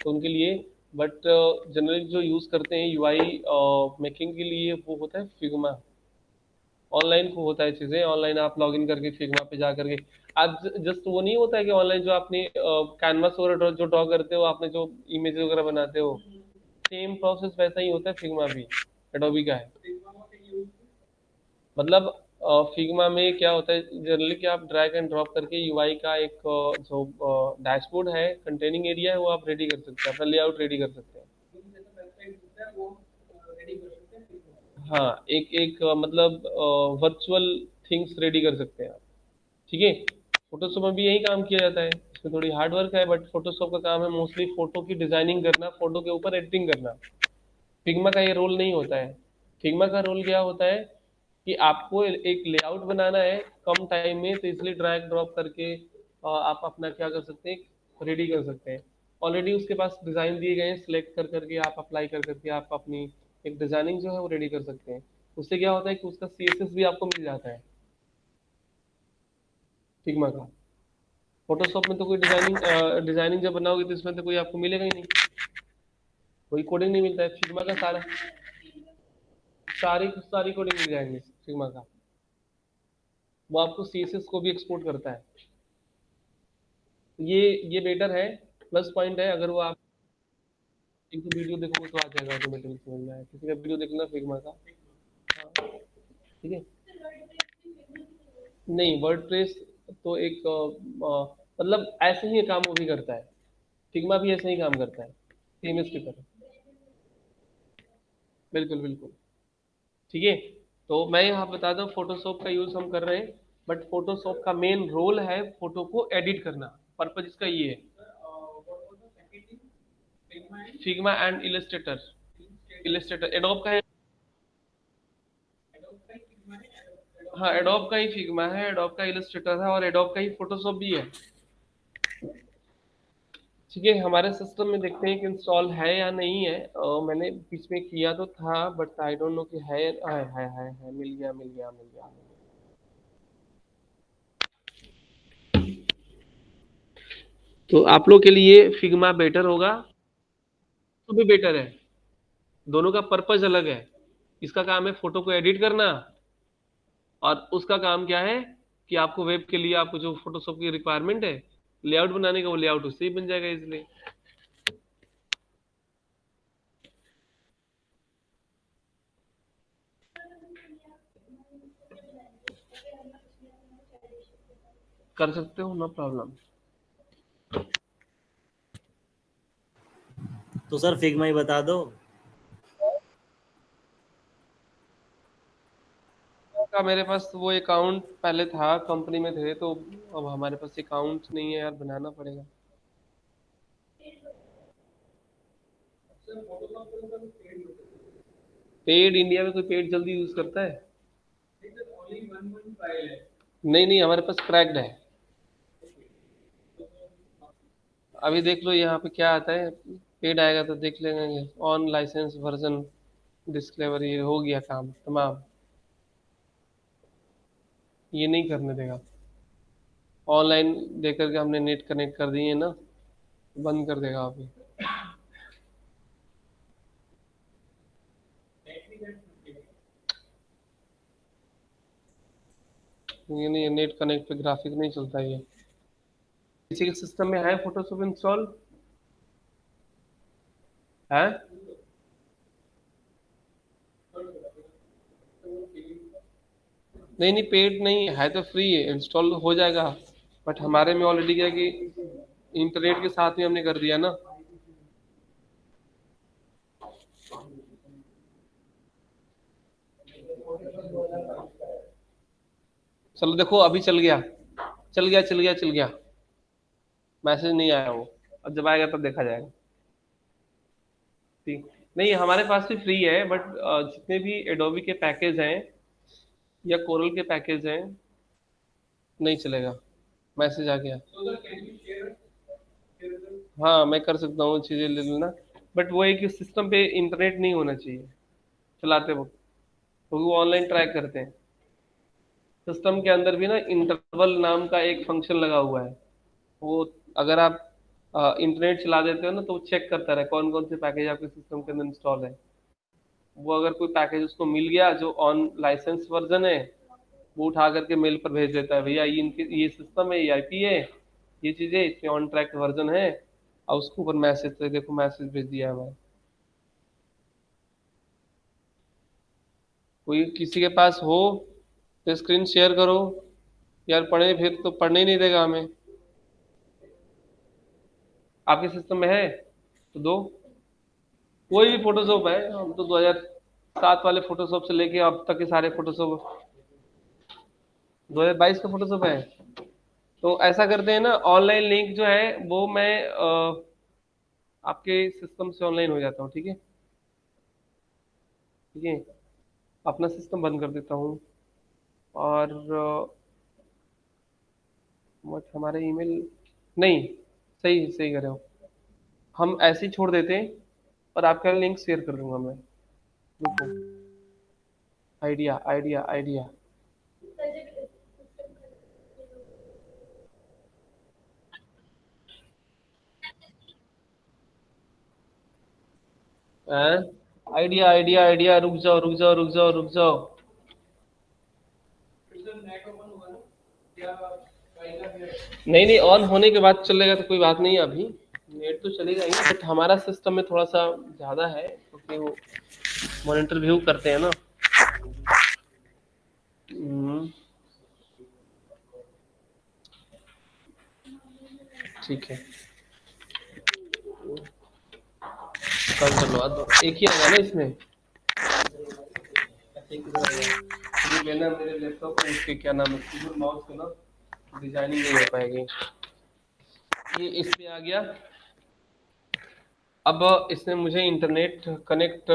तो उनके लिए। बट जनरली जो यूज़ करते हैं यूआई मेकिंग के लिए वो होता है फिग्मा। ऑनलाइन को होता है चीज़ें, ऑनलाइन आप लॉगिन करके फिग्मा पे जा करके आज जस्ट वो नहीं होता है कि ऑनलाइन जो आपने कैनवास वगैरह जो ड्रॉ करते हो, आपने जो इमेज वगैरह बनाते हो, सेम प्रोसेस वैसा ही होता है फिग्मा भी, एडोबी का है। मतलब फिग्मा में क्या होता है जनरली कि आप ड्रैग एंड ड्रॉप करके यूआई का एक जो डैशबोर्ड है, कंटेनिंग एरिया है, वो आप रेडी कर सकते हैं, अपना लेआउट रेडी कर सकते हैं। हाँ, एक एक मतलब वर्चुअल थिंग्स रेडी कर सकते हैं आप। ठीक है। फोटोशॉप में भी यही काम किया जाता है, इसमें थोड़ी हार्ड वर्क है, बट फोटोशॉप का काम है मोस्टली फोटो की डिजाइनिंग करना, फोटो के ऊपर एडिटिंग करना। फिग्मा का ये रोल नहीं होता है। फिग्मा का रोल क्या होता है कि आपको एक लेआउट बनाना है कम टाइम में, तो इसलिए ड्रैग ड्रॉप करके आप अपना क्या कर सकते हैं, रेडी कर सकते हैं। ऑलरेडी उसके पास डिज़ाइन दिए गए हैं, सिलेक्ट कर करके आप अप्लाई कर करके आप अपनी एक डिज़ाइनिंग जो है वो रेडी कर सकते हैं। उससे क्या होता है कि उसका सीएसएस भी आपको मिल जाता है फिग्मा का। फोटोशॉप में तो कोई डिजाइनिंग जब बनाओगे तो इसमें तो कोई आपको मिलेगा ही नहीं, कोई कोडिंग नहीं मिलता है। फिग्मा का सारा सारी सारी कोडिंग मिल जाएंगी फिग्मा का। वो आपको सीएसएस को भी एक्सपोर्ट करता है। ये बेटर है, प्लस पॉइंट है। अगर वो आप एक तो वीडियो देखोगे तो आ जाएगा ऑटोमेटिकली समझ में आया, किसी का वीडियो देखना फिग्मा का। हाँ, ठीक है। नहीं, वर्डप्रेस तो एक मतलब ऐसे ही काम वो भी करता है, फिग्मा भी ऐसे ही काम करता है, सेम इसकी तरह। बिल्कुल बिल्कुल। ठीक है। तो मैं यहाँ बता दूँ फोटोशॉप का यूज़ हम कर रहे हैं, बट फोटोशॉप का मेन रोल है फोटो को एडिट करना, पर्पज इसका ये है। Figma and Illustrator. Illustrator adobe का है। हाँ, एडोब का ही फिग्मा है, एडोब का इलस्ट्रेटर है, और एडोब का ही फोटोशॉप भी है। ठीक है, हमारे सिस्टम में देखते हैं कि इंस्टॉल है या नहीं है। मैंने बीच में किया तो था, बट आई डोंट नो कि है, मिल गया मिल गया मिल गया। तो आप लोग के लिए फिग्मा बेटर होगा, तो भी बेटर है। दोनों का पर्पज अलग है। इसका काम है फोटो को एडिट करना, और उसका काम क्या है कि आपको वेब के लिए आपको जो फोटोशॉप की रिक्वायरमेंट है लेआउट बनाने का, वो लेआउट उससे ही बन जाएगा इसलिए। कर सकते हो, नो प्रॉब्लम। तो सर फिग्मा ही बता दो। का मेरे पास वो अकाउंट पहले था, कंपनी में थे, तो अब हमारे पास अकाउंट नहीं है यार, बनाना पड़ेगा। पेड इंडिया में कोई पेड जल्दी यूज करता है? नहीं नहीं, हमारे पास क्रैक्ड है। अभी देख लो यहाँ पे क्या आता है, पेड आएगा तो देख लेंगे। ऑन लाइसेंस वर्जन डिस्क्लेवर, ये हो गया काम तमाम। ये नहीं करने देगा। ऑनलाइन देख करके हमने नेट कनेक्ट कर दिए ना, बंद कर देगा अभी। ये नहीं, नेट कनेक्ट पे ग्राफिक नहीं चलता ये। किसी के सिस्टम में है फोटोशॉप इंस्टॉल? है? नहीं नहीं, पेड नहीं है तो फ्री है, इंस्टॉल हो जाएगा। बट हमारे में ऑलरेडी क्या है कि इंटरनेट के साथ में हमने कर दिया ना। चलो देखो, अभी चल गया, चल गया चल गया चल गया। मैसेज नहीं आया वो, अब जब आएगा तब देखा जाएगा। ठीक। नहीं, हमारे पास भी फ्री है, बट जितने भी एडोबी के पैकेज हैं या कोरल के पैकेज हैं, नहीं चलेगा। मैसेज आ गया। हाँ, मैं कर सकता हूँ, चीजें ले लेना। बट वो है कि सिस्टम पे इंटरनेट नहीं होना चाहिए चलाते वक्त, क्योंकि वो ऑनलाइन ट्रैक करते हैं। सिस्टम के अंदर भी ना इंटरवल नाम का एक फंक्शन लगा हुआ है। वो अगर आप इंटरनेट चला देते हो ना, तो चेक करता रहे कौन कौन से पैकेज आपके सिस्टम के अंदर इंस्टॉल है। वो अगर कोई पैकेज उसको मिल गया जो ऑन लाइसेंस वर्जन है, वो उठा करके मेल पर भेज देता है, भैया ये इनके ये सिस्टम है, ये आईपी है, ये चीजें इसमें ऑन ट्रैक वर्जन है। और उसके ऊपर मैसेज तो देखो मैसेज भेज दिया हमारा। कोई किसी के पास हो तो स्क्रीन शेयर करो यार, पढ़े फिर तो पढ़ने ही नहीं देगा हमें। आपके सिस्टम में है तो दो। कोई भी फोटोशॉप है, हम तो 2007 वाले फोटोशॉप से लेके अब तक के सारे फोटोशॉप, 2022 का फोटोशॉप है। तो ऐसा करते हैं ना, ऑनलाइन लिंक जो है वो मैं आपके सिस्टम से ऑनलाइन हो जाता हूँ, ठीक है। ठीक है, अपना सिस्टम बंद कर देता हूँ। और बट हमारे ईमेल नहीं, सही सही कर रहे हो। हम ऐसे ही छोड़ देते हैं और आपका लिंक शेयर कर दूंगा मैं। रुको, idea idea idea. Idea idea idea, रुक जाओ रुक जाओ रुक जाओ रुक जाओ। नहीं नहीं, ऑन होने के बाद चलेगा तो कोई बात नहीं है अभी। नेट तो चलेगा ही, बट हमारा सिस्टम में थोड़ा सा ज़्यादा है क्योंकि वो मॉनिटर व्यू करते हैं ना। हम्म, ठीक है, कल करवा दो, एक ही आएगा ना इसमें। ये लेना मेरे लैपटॉप में, इसके क्या नाम है, कीबोर्ड माउस का ना डिजाइनिंग नहीं हो पाएगी। ये इस पे आ गया। अब इसमें मुझे इंटरनेट कनेक्ट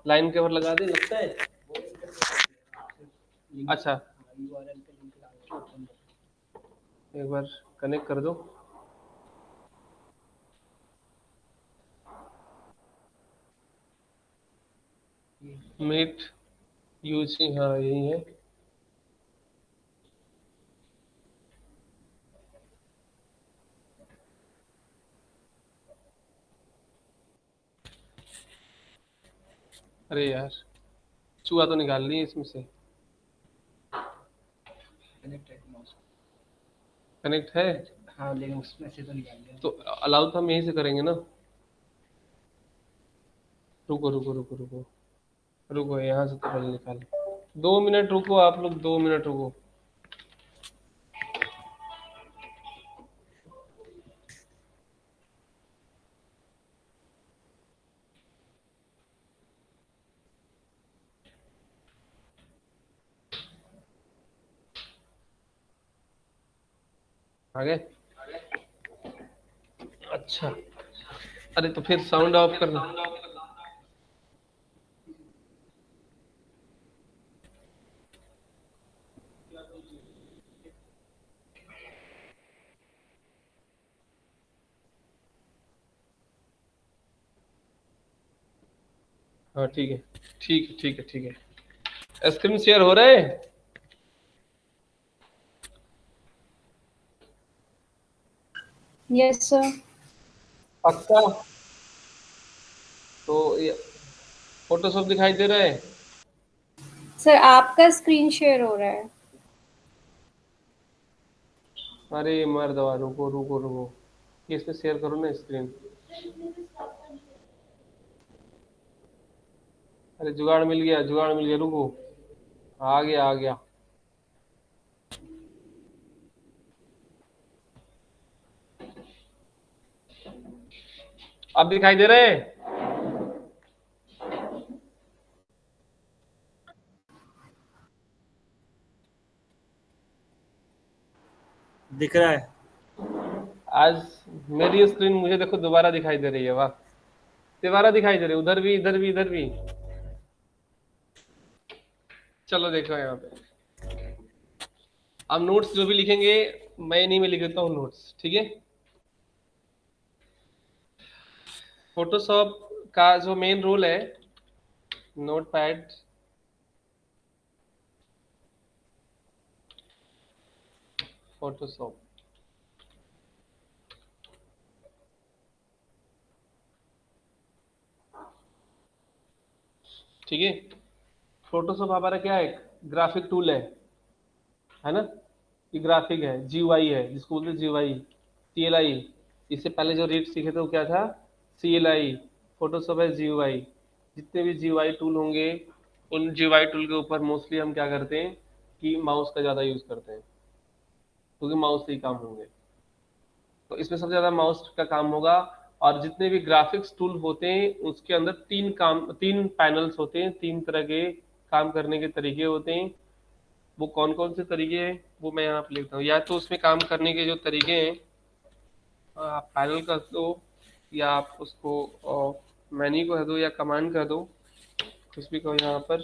लाइन के ऊपर लगा दे लगता है। अच्छा, एक बार कनेक्ट कर दो। मीट यूजिंग, हाँ यही है। अरे यार, चूहा तो निकाल लिए इसमें से। कनेक्ट है, हाँ लेकिन उसमें से तो निकाल दिया। तो अलाउ तो हम यहीं से करेंगे ना। रुको रुको रुको रुको रुको, यहाँ से तो पहले निकालो। 2 मिनट रुको आप लोग, 2 मिनट रुको। आ गए? अच्छा, अरे तो फिर साउंड ऑफ करना। हाँ ठीक है ठीक है ठीक है ठीक है। स्क्रीन शेयर हो रहा है? Yes sir. पक्का? तो ये फोटोशॉप दिखाई दे रहा है? सर आपका स्क्रीन शेयर हो रहा है। अरे मर्दवा, रुको रुको रुको, ये इसमें शेयर करो ना स्क्रीन। अरे जुगाड़ मिल गया, जुगाड़ मिल गया, रुको। आ गया आ गया। अब दिखाई दे रहे हैं? दिख रहा है। आज मेरी स्क्रीन मुझे देखो दोबारा दिखाई दे रही है, वाह। दोबारा दिखाई दे रही है, उधर भी इधर भी इधर भी। चलो देखो यहाँ पे। अब नोट्स जो भी लिखेंगे, मैं इन्हीं में लिख देता हूँ नोट्स, ठीक है। फोटोशॉप का जो मेन रोल है, नोटपैड, फोटोशॉप, ठीक है। फोटोशॉप हमारा क्या है, ग्राफिक टूल है ना। ये ग्राफिक है, जीयूआई है, जिसको बोलते हैं जीयूआई, सीएलआई। इससे पहले जो रीड सीखे थे वो क्या था, सीएलआई। फोटोशॉप है जीयूआई। जितने भी जीयूआई टूल होंगे, उन जीयूआई टूल के ऊपर मोस्टली हम क्या करते हैं कि माउस का ज़्यादा यूज़ करते हैं, क्योंकि माउस से ही काम होंगे। तो इसमें सबसे ज़्यादा माउस का काम होगा। और जितने भी ग्राफिक्स टूल होते हैं उसके अंदर तीन पैनल्स होते हैं, तीन तरह के काम करने के तरीके होते हैं। वो कौन कौन से तरीके हैं वो मैं यहाँ पे लिखता हूँ। या तो उसमें काम करने के जो तरीके हैं, आप पैनल कर दो, या आप उसको मेन्यू कर दो, या कमांड कर दो, कुछ भी कहो यहाँ पर।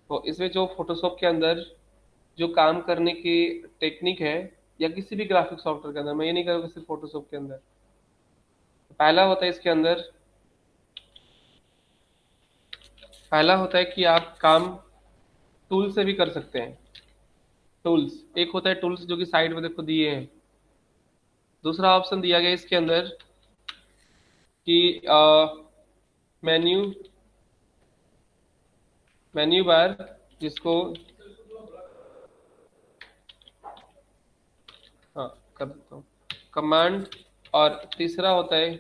तो इसमें जो फोटोशॉप के अंदर जो काम करने की टेक्निक है, या किसी भी ग्राफिक सॉफ्टवेयर के अंदर, मैं ये नहीं करूँगा सिर्फ फोटोशॉप के अंदर। पहला होता है इसके अंदर, पहला होता है कि आप काम टूल से भी कर सकते हैं। टूल्स, एक होता है टूल्स जो कि साइड में देखो दिए हैं। दूसरा ऑप्शन दिया गया इसके अंदर कि मेन्यू मेन्यू बार, जिसको हाँ कर देता हूँ, कमांड। और तीसरा होता है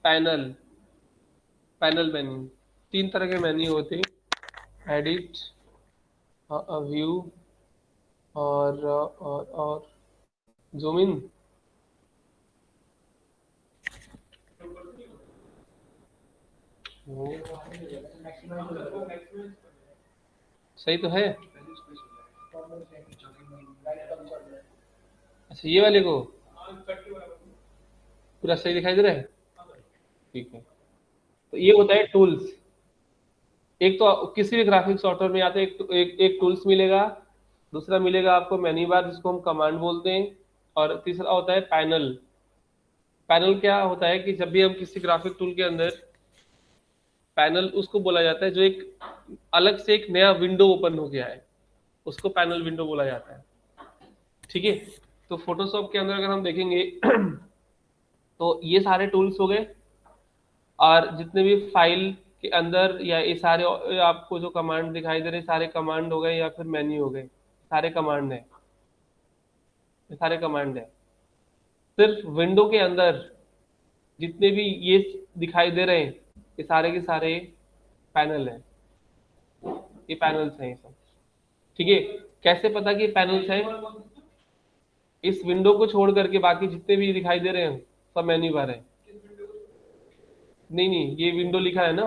पैनल, पैनल मेन्यू। तीन तरह के मेन्यू होते हैं, एडिट, व्यू, और जूम इन। सही तो है। अच्छा, ये वाले को पूरा सही दिखाई दे रहा है, ठीक है। तो ये होता है टूल्स। एक तो किसी भी ग्राफिक्स सॉफ्टवेयर में या तो एक टूल्स मिलेगा, दूसरा मिलेगा आपको मेन्यू बार जिसको हम कमांड बोलते हैं, और तीसरा होता है पैनल। पैनल क्या होता है कि जब भी हम किसी ग्राफिक टूल के अंदर, पैनल उसको बोला जाता है जो एक अलग से एक नया विंडो ओपन हो गया है, उसको पैनल विंडो बोला जाता है। ठीक है। तो फोटोशॉप के अंदर अगर हम देखेंगे तो ये सारे टूल्स हो गए, और जितने भी फाइल के अंदर या ये सारे आपको जो कमांड दिखाई दे रहे सारे कमांड हो गए, या फिर मेन्यू हो गए, सारे कमांड है, ये सारे कमांड है। सिर्फ विंडो के अंदर जितने भी ये दिखाई दे रहे हैं, ये सारे के सारे पैनल है, ये पैनल्स हैं ये सब। ठीक है। कैसे पता कि पैनल्स हैं, इस विंडो को छोड़ करके बाकी जितने भी दिखाई दे रहे हैं सब मेन्यू बार है। नहीं नहीं, ये विंडो लिखा है ना,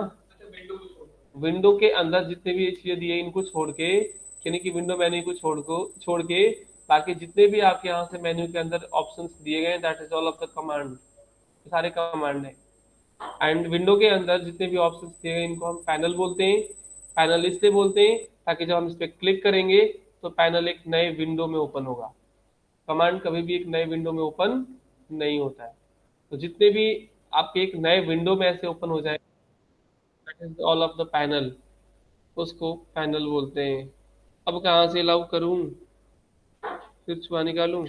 विंडो के अंदर जितने भी चीजें दी है इनको छोड़ के, यानी कि विंडो मेन्यू को छोड़ के बाकी जितने भी आपके यहाँ से मेन्यू के अंदर ऑप्शंस दिए गए हैं, that is all of the command, सारे कमांड है। एंड विंडो के अंदर जितने भी ऑप्शंस दिए गए इनको हम पैनल बोलते हैं। पैनल इसलिए बोलते हैं ताकि जब हम इस पर क्लिक करेंगे तो पैनल एक नए विंडो में ओपन होगा। कमांड कभी भी एक नए विंडो में ओपन नहीं होता है। तो जितने भी आपके एक नए विंडो में ऐसे ओपन हो जाए, that is all of the panel, उसको पैनल बोलते हैं। अब कहाँ से अलाउ करूँ, फिर छुआ निकालूं।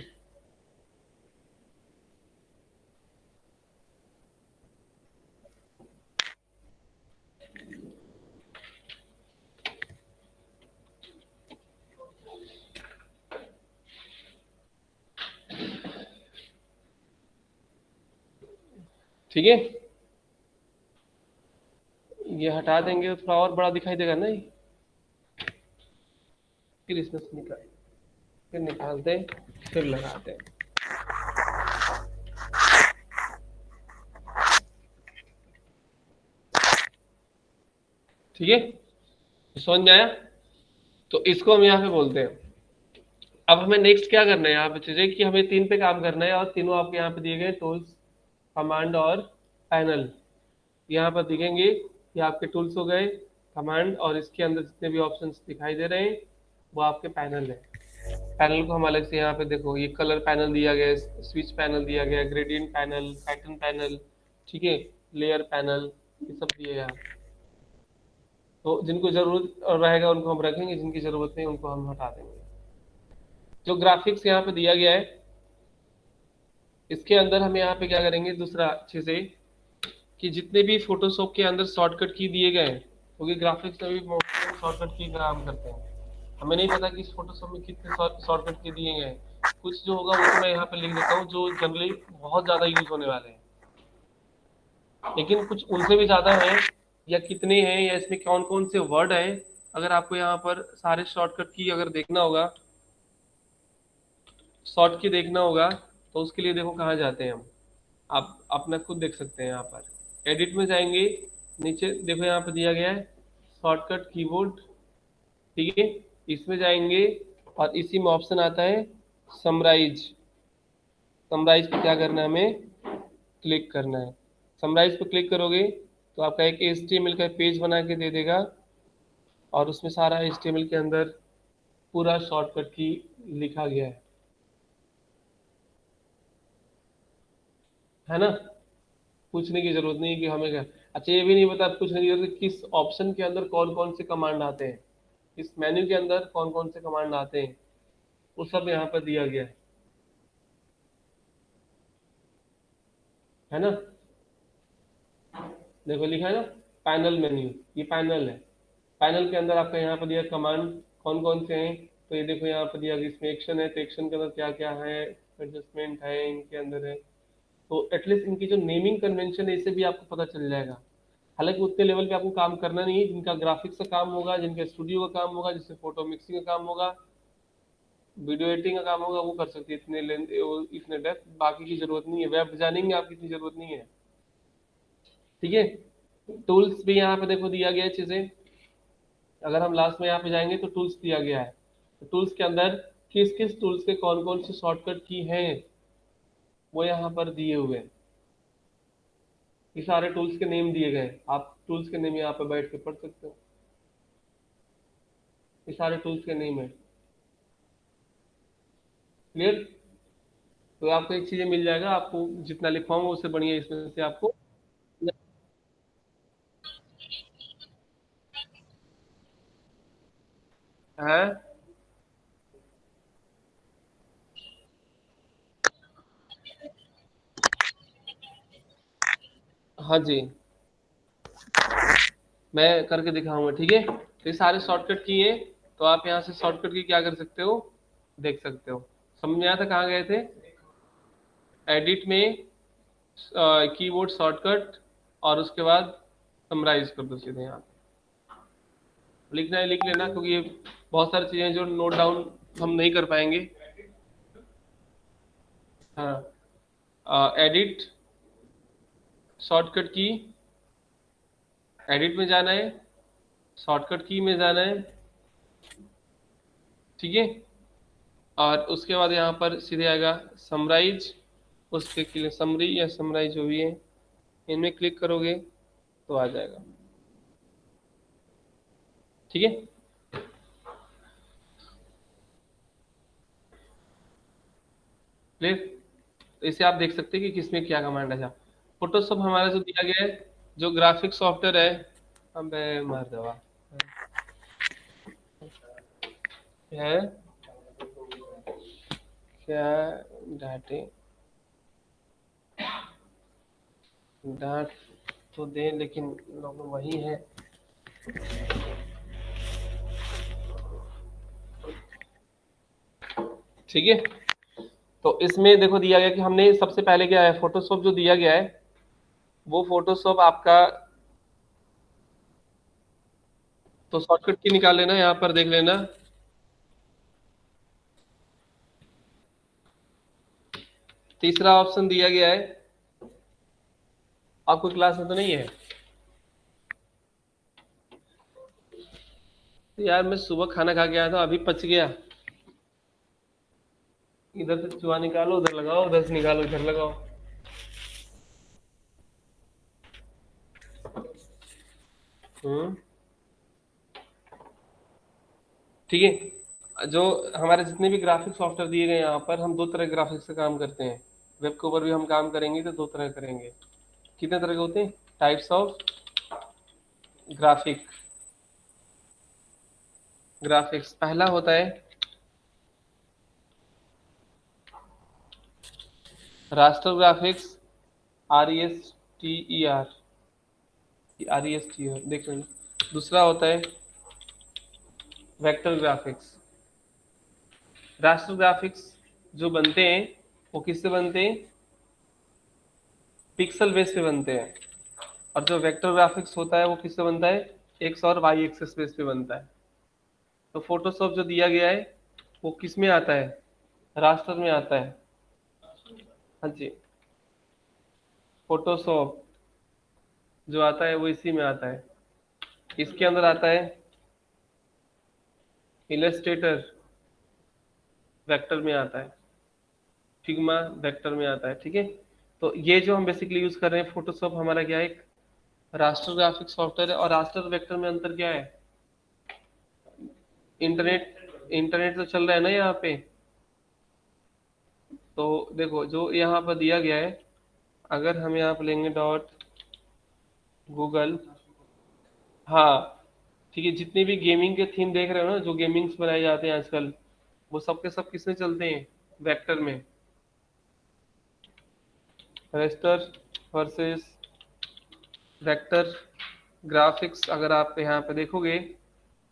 ठीक है, ये हटा देंगे तो थोड़ा और बड़ा दिखाई देगा ना ये। फिर इसमें से फिर निकालते हैं, फिर लगाते हैं। ठीक है, समझ में आया। तो इसको हम यहाँ पे बोलते हैं। अब हमें नेक्स्ट क्या करना है यहाँ पे चीजें, कि हमें तीन पे काम करना है, और तीनों आपके यहाँ पे दिए गए टूल्स, कमांड और पैनल यहाँ पर दिखेंगे। ये आपके टूल्स हो गए, कमांड, और इसके अंदर जितने भी ऑप्शंस दिखाई दे रहे हैं वो आपके पैनल है। पैनल को हम अलग से यहाँ पे देखो, ये कलर पैनल दिया गया है, स्विच पैनल दिया गया है, ग्रेडियंट पैनल, पैटर्न पैनल, ठीक है, लेयर पैनल, ये सब दिए यहाँ। तो जिनको जरूरत रहेगा उनको हम रखेंगे, जिनकी जरूरत नहीं उनको हम हटा देंगे। जो ग्राफिक्स यहाँ पे दिया गया है, इसके अंदर हम यहाँ पे क्या करेंगे, दूसरा अच्छे से कि जितने भी फोटोशॉप के अंदर शॉर्टकट की दिए गए हैं, क्योंकि ग्राफिक्स में भी मोस्टली शॉर्टकट की काम करते हैं, हमें नहीं पता कि इस फोटोशॉप में कितने शॉर्टकट की दिए गए हैं। कुछ जो होगा वो तो मैं यहाँ पे लिख देता हूँ जो जनरली बहुत ज़्यादा यूज होने वाले हैं, लेकिन कुछ उनसे भी ज़्यादा हैं या कितने हैं या इसमें कौन कौन से वर्ड हैं। अगर आपको यहाँ पर सारे शॉर्टकट की अगर देखना होगा, शॉर्ट की देखना होगा, तो उसके लिए देखो कहाँ जाते हैं हम। आप अपना खुद देख सकते हैं, यहाँ पर एडिट में जाएंगे, नीचे देखो यहाँ पर दिया गया है शॉर्टकट कीबोर्ड, ठीक है। इसमें जाएंगे और इसी में ऑप्शन आता है समराइज। समराइज पे क्या करना है, हमें क्लिक करना है। समराइज पे क्लिक करोगे तो आपका एक HTML का पेज बना के दे देगा, और उसमें सारा HTML के अंदर पूरा शॉर्टकट की लिखा गया है ना। पूछने की जरूरत नहीं है कि हमें क्या, अच्छा ये भी नहीं पता पूछने की जरूरत है किस ऑप्शन के अंदर कौन कौन से कमांड आते हैं, इस मेन्यू के अंदर कौन कौन से कमांड आते हैं, वो सब यहाँ पर दिया गया है ना। देखो लिखा है ना पैनल मेन्यू, ये पैनल है। पैनल के अंदर आपका यहाँ पर दिया कमांड कौन कौन से हैं, तो ये देखो यहाँ पर दिया कि इसमें एक्शन है, तो एक्शन के अंदर क्या क्या है, एडजस्टमेंट है इनके अंदर है। तो एटलीस्ट इनकी जो नेमिंग कन्वेंशन है इससे भी आपको पता चल जाएगा। हालांकि उतने लेवल पे आपको काम करना नहीं है, जिनका ग्राफिक्स का काम होगा, जिनका स्टूडियो का काम होगा, जिससे फोटो मिक्सिंग का काम होगा, वीडियो एडिटिंग का काम होगा, वो कर सकते हैं इतने लेंथ, इतने डेप्थ। बाकी की जरूरत नहीं है, वेब डिजाइनिंग में आपकी इतनी जरूरत नहीं है, ठीक है। टूल्स भी यहाँ पे देखो दिया गया है चीजें। अगर हम लास्ट में यहाँ पे जाएंगे तो टूल्स दिया गया है, तो टूल्स के अंदर किस किस टूल्स के कौन कौन से शॉर्टकट की हैं वो यहाँ पर दिए हुए हैं। ये सारे टूल्स के नेम दिए गए हैं, आप टूल्स के नेम यहाँ पे बैठ के पढ़ सकते हो, ये सारे टूल्स के नेम है। क्लियर। तो आपको एक चीजें मिल जाएगा, आपको जितना लिखवाऊंगा उससे बढ़िया इसमें से आपको है। हाँ जी, मैं करके दिखाऊंगा, ठीक है। तो ये सारे शॉर्टकट की है, तो आप यहाँ से शॉर्टकट की क्या कर सकते हो, देख सकते हो। समझ में आया था कहाँ गए थे, एडिट में कीबोर्ड शॉर्टकट, और उसके बाद समराइज कर दो सीधे यहाँ। लिखना है लिख लेना, क्योंकि ये बहुत सारी चीजें जो नोट डाउन हम नहीं कर पाएंगे। हाँ, एडिट शॉर्टकट की, एडिट में जाना है, शॉर्टकट की में जाना है, ठीक है। और उसके बाद यहाँ पर सीधे आएगा समराइज, उसके के लिए समरी या समराइज जो भी है, इनमें क्लिक करोगे तो आ जाएगा, ठीक है। क्लियर। तो इसे आप देख सकते हैं कि किसमें क्या कमांड है। फोटोशॉप हमारा जो दिया गया है, जो ग्राफिक सॉफ्टवेयर है, अबे मार दवा है क्या, डांटे डांट तो दे, लेकिन लोग वही है। ठीक है। तो इसमें देखो दिया गया कि हमने सबसे पहले क्या है, फोटोशॉप जो दिया गया है वो फोटोशॉप आपका, तो शॉर्टकट की निकाल लेना, यहाँ पर देख लेना। तीसरा ऑप्शन दिया गया है, आपको क्लास में तो नहीं है यार, मैं सुबह खाना खा के आया था, अभी पच गया। इधर से चूहा निकालो उधर लगाओ, उधर से निकालो इधर लगाओ। हम्म, ठीक है। जो हमारे जितने भी ग्राफिक सॉफ्टवेयर दिए गए यहाँ पर, हम दो तरह के ग्राफिक्स का काम करते हैं। वेब के ऊपर भी हम काम करेंगे तो दो तरह करेंगे। कितने तरह के होते हैं, टाइप्स ऑफ ग्राफिक, ग्राफिक्स। पहला होता है रास्टर ग्राफिक्स, RESTER, REST है, देख लेना। दूसरा होता है वेक्टर ग्राफिक्स। रास्टर ग्राफिक्स जो बनते हैं वो किससे बनते हैं? पिक्सल बेस पे बनते हैं। और जो वेक्टर ग्राफिक्स होता है वो किससे बनता है? एक्स और वाई एक्सिस बेस पे बनता है। तो फोटोशॉप जो दिया गया है वो किस में आता है? रास्टर में आता है। हाँ जी, फोटोशॉप जो आता है वो इसी में आता है। इसके अंदर आता है इलस्ट्रेटर, वेक्टर में आता है। फिग्मा वेक्टर में आता है। ठीक है, तो ये जो हम बेसिकली यूज कर रहे हैं फोटोशॉप, हमारा क्या है? एक रास्टर ग्राफिक सॉफ्टवेयर है। और रास्टर वेक्टर में अंतर क्या है? इंटरनेट इंटरनेट तो चल रहा है ना यहाँ पे। तो देखो जो यहाँ पर दिया गया है, अगर हम यहाँ पर लेंगे डॉट गूगल, हाँ ठीक है, जितने भी गेमिंग के थीम देख रहे हो ना, जो गेमिंग्स बनाए जाते हैं आजकल, वो सब के सब किसमें चलते हैं? वेक्टर में। रेस्टर वर्सेस वेक्टर ग्राफिक्स अगर आप यहाँ पे देखोगे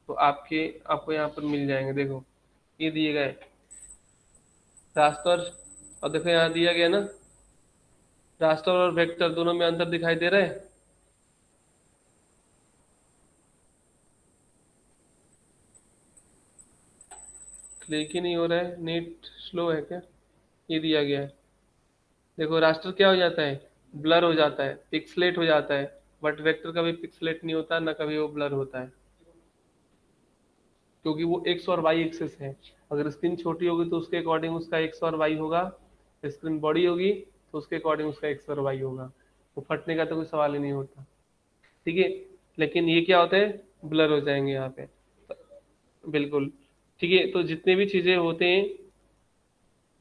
तो आपको यहाँ पर मिल जाएंगे। देखो ये दिए गए रास्टर, और देखो यहाँ दिया गया ना, रास्टर और वेक्टर दोनों में अंतर दिखाई दे रहा है। क्लिक ही नहीं हो रहा है, नेट स्लो है क्या? ये दिया गया है। देखो रास्टर क्या हो जाता है? ब्लर हो जाता है, पिक्सलेट हो जाता है। बट वेक्टर कभी पिक्सलेट नहीं होता, ना कभी वो ब्लर होता है, क्योंकि वो एक्स और वाई एक्सिस है। अगर स्क्रीन छोटी होगी तो उसके अकॉर्डिंग उसका एक्स और वाई होगा, स्क्रीन बड़ी होगी तो उसके अकॉर्डिंग उसका एक्स और वाई होगा। वो फटने का तो कोई सवाल ही नहीं होता। ठीक है, लेकिन ये क्या होता है? ब्लर हो जाएंगे यहाँ पे। बिल्कुल ठीक है। तो जितने भी चीज़ें होते हैं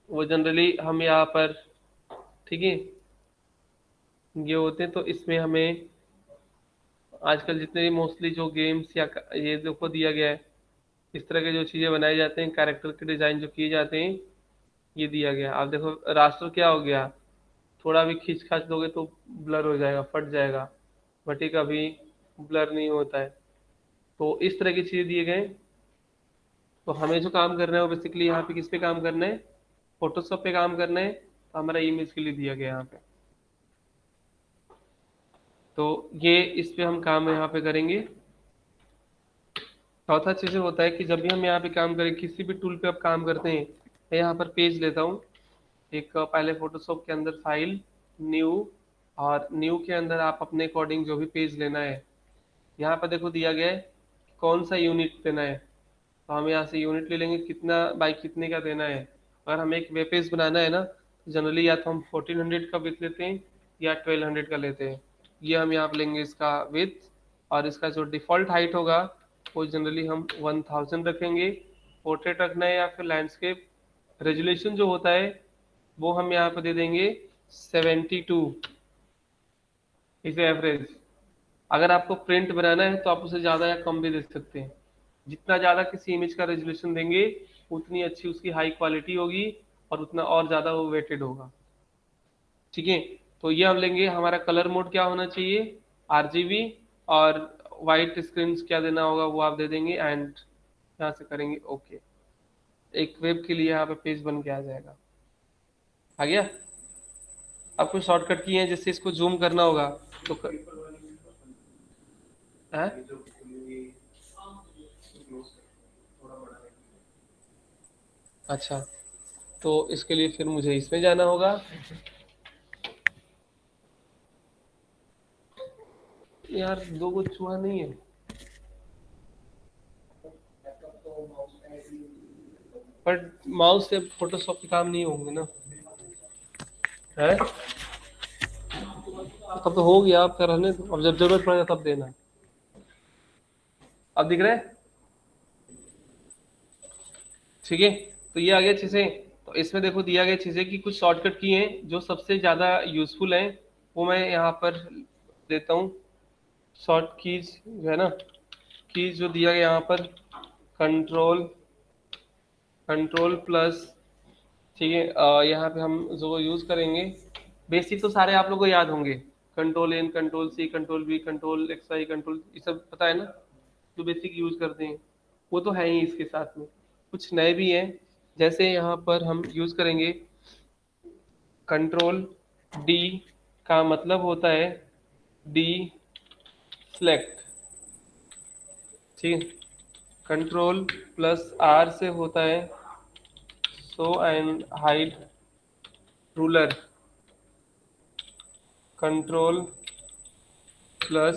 वो जनरली हम यहाँ पर, ठीक है, ये होते हैं। तो इसमें हमें आजकल जितने भी मोस्टली जो गेम्स या ये देखो दिया गया है, इस तरह के जो चीज़ें बनाए जाते हैं, कैरेक्टर के डिज़ाइन जो किए जाते हैं, ये दिया गया। आप देखो रास्टर क्या हो गया, थोड़ा भी खींच खाच दोगे तो ब्लर हो जाएगा, फट जाएगा। बट ये कभी ब्लर नहीं होता है। तो इस तरह की चीज़ें दिए गए। तो हमें जो काम करना है वो बेसिकली यहाँ पे किस पे काम करना है? फोटोशॉप पे काम करना है। तो हमारा इमेज के लिए दिया गया यहाँ पे। तो ये इस पे हम काम यहाँ पे करेंगे। चौथा चीज़ होता है कि जब भी हम यहाँ पे काम करें, किसी भी टूल पे आप काम करते हैं, मैं यहाँ पर पेज लेता हूँ एक, पहले फोटोशॉप के अंदर फाइल, न्यू, और न्यू के अंदर आप अपने अकॉर्डिंग जो भी पेज लेना है, यहाँ पर देखो दिया गया है कौन सा यूनिट देना है। तो हम यहाँ से यूनिट ले लेंगे, कितना बाई कितने का देना है। अगर हमें एक वेब पेज बनाना है ना, जनरली या तो हम 1400 का विथ लेते हैं या 1200 का लेते हैं। ये हम यहाँ पर लेंगे इसका विथ, और इसका जो डिफ़ॉल्ट हाइट होगा वो जनरली हम 1000 रखेंगे। पोर्ट्रेट रखना है या फिर लैंडस्केप। रेजुलेशन जो होता है वो हम यहाँ पे दे देंगे 72 इसे एवरेज। अगर आपको प्रिंट बनाना है तो आप उसे ज़्यादा या कम भी दे सकते हैं। जितना ज़्यादा किसी इमेज का रेजोल्यूशन देंगे उतनी अच्छी उसकी हाई क्वालिटी होगी और उतना और ज़्यादा वो वेटेड होगा। ठीक है, तो ये हम लेंगे। हमारा कलर मोड क्या होना चाहिए? RGB। और वाइट स्क्रीन क्या देना होगा वो आप दे देंगे, एंड यहाँ से करेंगे ओके। एक वेब के लिए यहाँ पे पेज बन के आ जाएगा। आ गया? अब कुछ शॉर्टकट की हैं, जिससे इसको जूम करना होगा तो है? अच्छा, तो इसके लिए फिर मुझे इसमें जाना होगा। यार दो गो चूहा नहीं है, पर माउस से फोटोशॉप के काम नहीं होंगे ना, है? तब तो हो गया, आप कर रहने दो, अब जब जरूरत पड़ेगा तब देना। अब दिख रहा है? ठीक है, तो ये आ गया चीज़ें। तो इसमें देखो दिया गया चीज़ें कि कुछ शॉर्टकट की हैं जो सबसे ज़्यादा यूजफुल हैं, वो मैं यहाँ पर देता हूँ। शॉर्ट कीज जो है ना, कीज जो दिया गया यहाँ पर, कंट्रोल कंट्रोल प्लस, ठीक है। यहाँ पे हम जो यूज़ करेंगे, बेसिक तो सारे आप लोगों को याद होंगे। Control N, control C, control B, control X I, control, ये सब पता है ना, जो बेसिक यूज करते हैं वो तो है ही इसके साथ में। कुछ नए भी हैं, जैसे यहाँ पर हम यूज करेंगे कंट्रोल डी, का मतलब होता है डी सेलेक्ट, ठीक है। कंट्रोल प्लस आर से होता है show and hide ruler. Control plus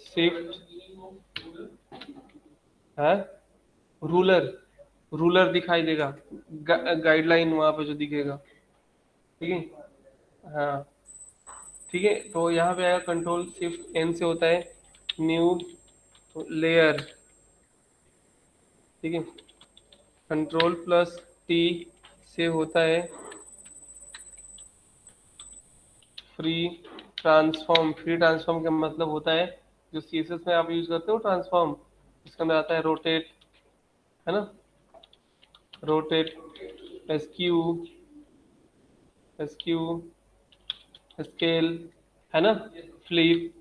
shift है रूलर, रूलर दिखाई देगा, गाइडलाइन वहां पे जो दिखेगा, ठीक है। हाँ ठीक है, तो यहाँ पे आएगा कंट्रोल शिफ्ट एन से होता है न्यू लेयर, ठीक है। कंट्रोल प्लस टी से होता है फ्री ट्रांसफॉर्म। फ्री ट्रांसफॉर्म का मतलब होता है जो सीएसएस में आप यूज करते हो ट्रांसफॉर्म, इसके अंदर आता है रोटेट, है ना, रोटेट, एसक्यू, एसक्यू, स्केल, है ना, फ्लिप,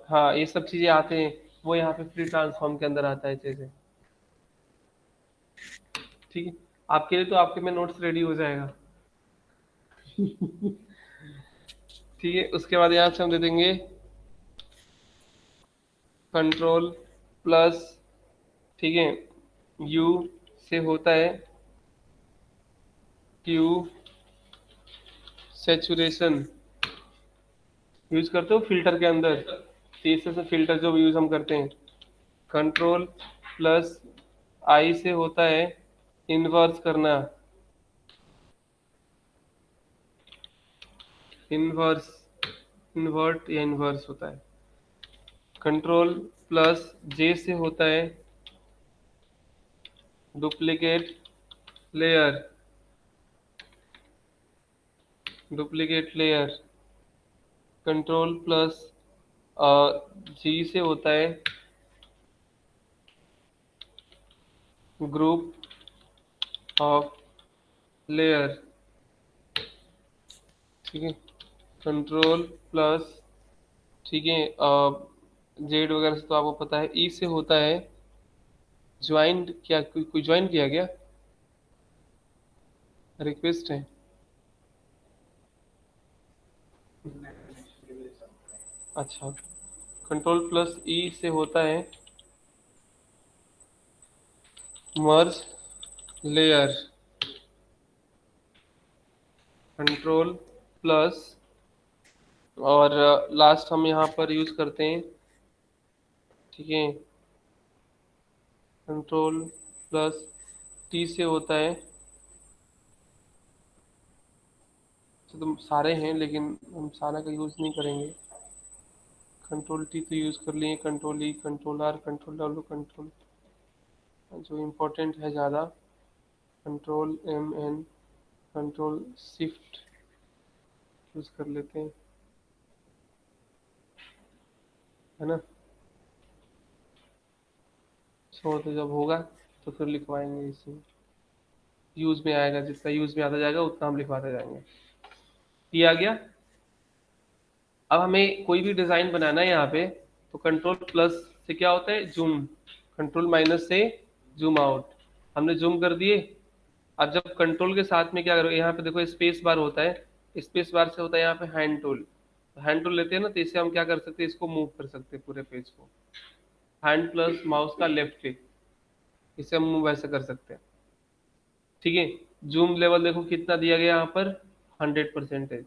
हाँ ये सब चीजें आते हैं, वो यहाँ पे फ्री ट्रांसफॉर्म के अंदर आता है जैसे, ठीक है। आपके लिए तो आपके में नोट्स रेडी हो जाएगा। ठीक है, उसके बाद यहाँ से हम दे देंगे कंट्रोल प्लस, ठीक है, यू से होता है क्यू सेचुरेशन। यूज करते हो फिल्टर के अंदर, सीएसएस में फिल्टर जो यूज हम करते हैं। कंट्रोल प्लस आई से होता है इन्वर्स करना, इन्वर्स, इन्वर्ट या इन्वर्स होता है। कंट्रोल प्लस जे से होता है duplicate layer, duplicate layer. Control plus G से होता है ग्रुप ऑफ लेयर, ठीक है। कंट्रोल प्लस, ठीक है, जेड वगैरह से तो आपको पता है। ई से होता है ज्वाइंट, क्या कोई ज्वाइन किया गया, रिक्वेस्ट है, अच्छा। कंट्रोल प्लस ई से होता है मर्ज लेयर। कंट्रोल प्लस, और लास्ट हम यहाँ पर यूज करते हैं, ठीक है, कंट्रोल प्लस टी से होता है, तो सारे हैं लेकिन हम सारा का यूज नहीं करेंगे। कंट्रोल टी तो यूज कर लिए, control E, control R, control W, control जो इम्पोर्टेंट है ज़्यादा, control M N, control shift use कर लेते हैं, है ना। छोड़ तो जब होगा तो फिर लिखवाएंगे, इसमें यूज में आएगा, जितना यूज में आता जाएगा उतना हम लिखवाते जाएंगे। ये आ गया। अब हमें कोई भी डिजाइन बनाना है यहाँ पे, तो कंट्रोल प्लस से क्या होता है जूम, कंट्रोल माइनस से जूम आउट, हमने जूम कर दिए। अब जब कंट्रोल के साथ में क्या करो, यहाँ पे देखो स्पेस बार होता है, स्पेस बार से होता है यहाँ पे हैंड टूल, हैंड टूल लेते हैं ना, तो इससे हम क्या कर सकते हैं, इसको मूव कर सकते हैं पूरे पेज को, हैंड प्लस माउस का लेफ्ट क्लिक, इससे हम मूव ऐसे कर सकते हैं, ठीक है। जूम लेवल देखो कितना दिया गया यहाँ पर, 100%,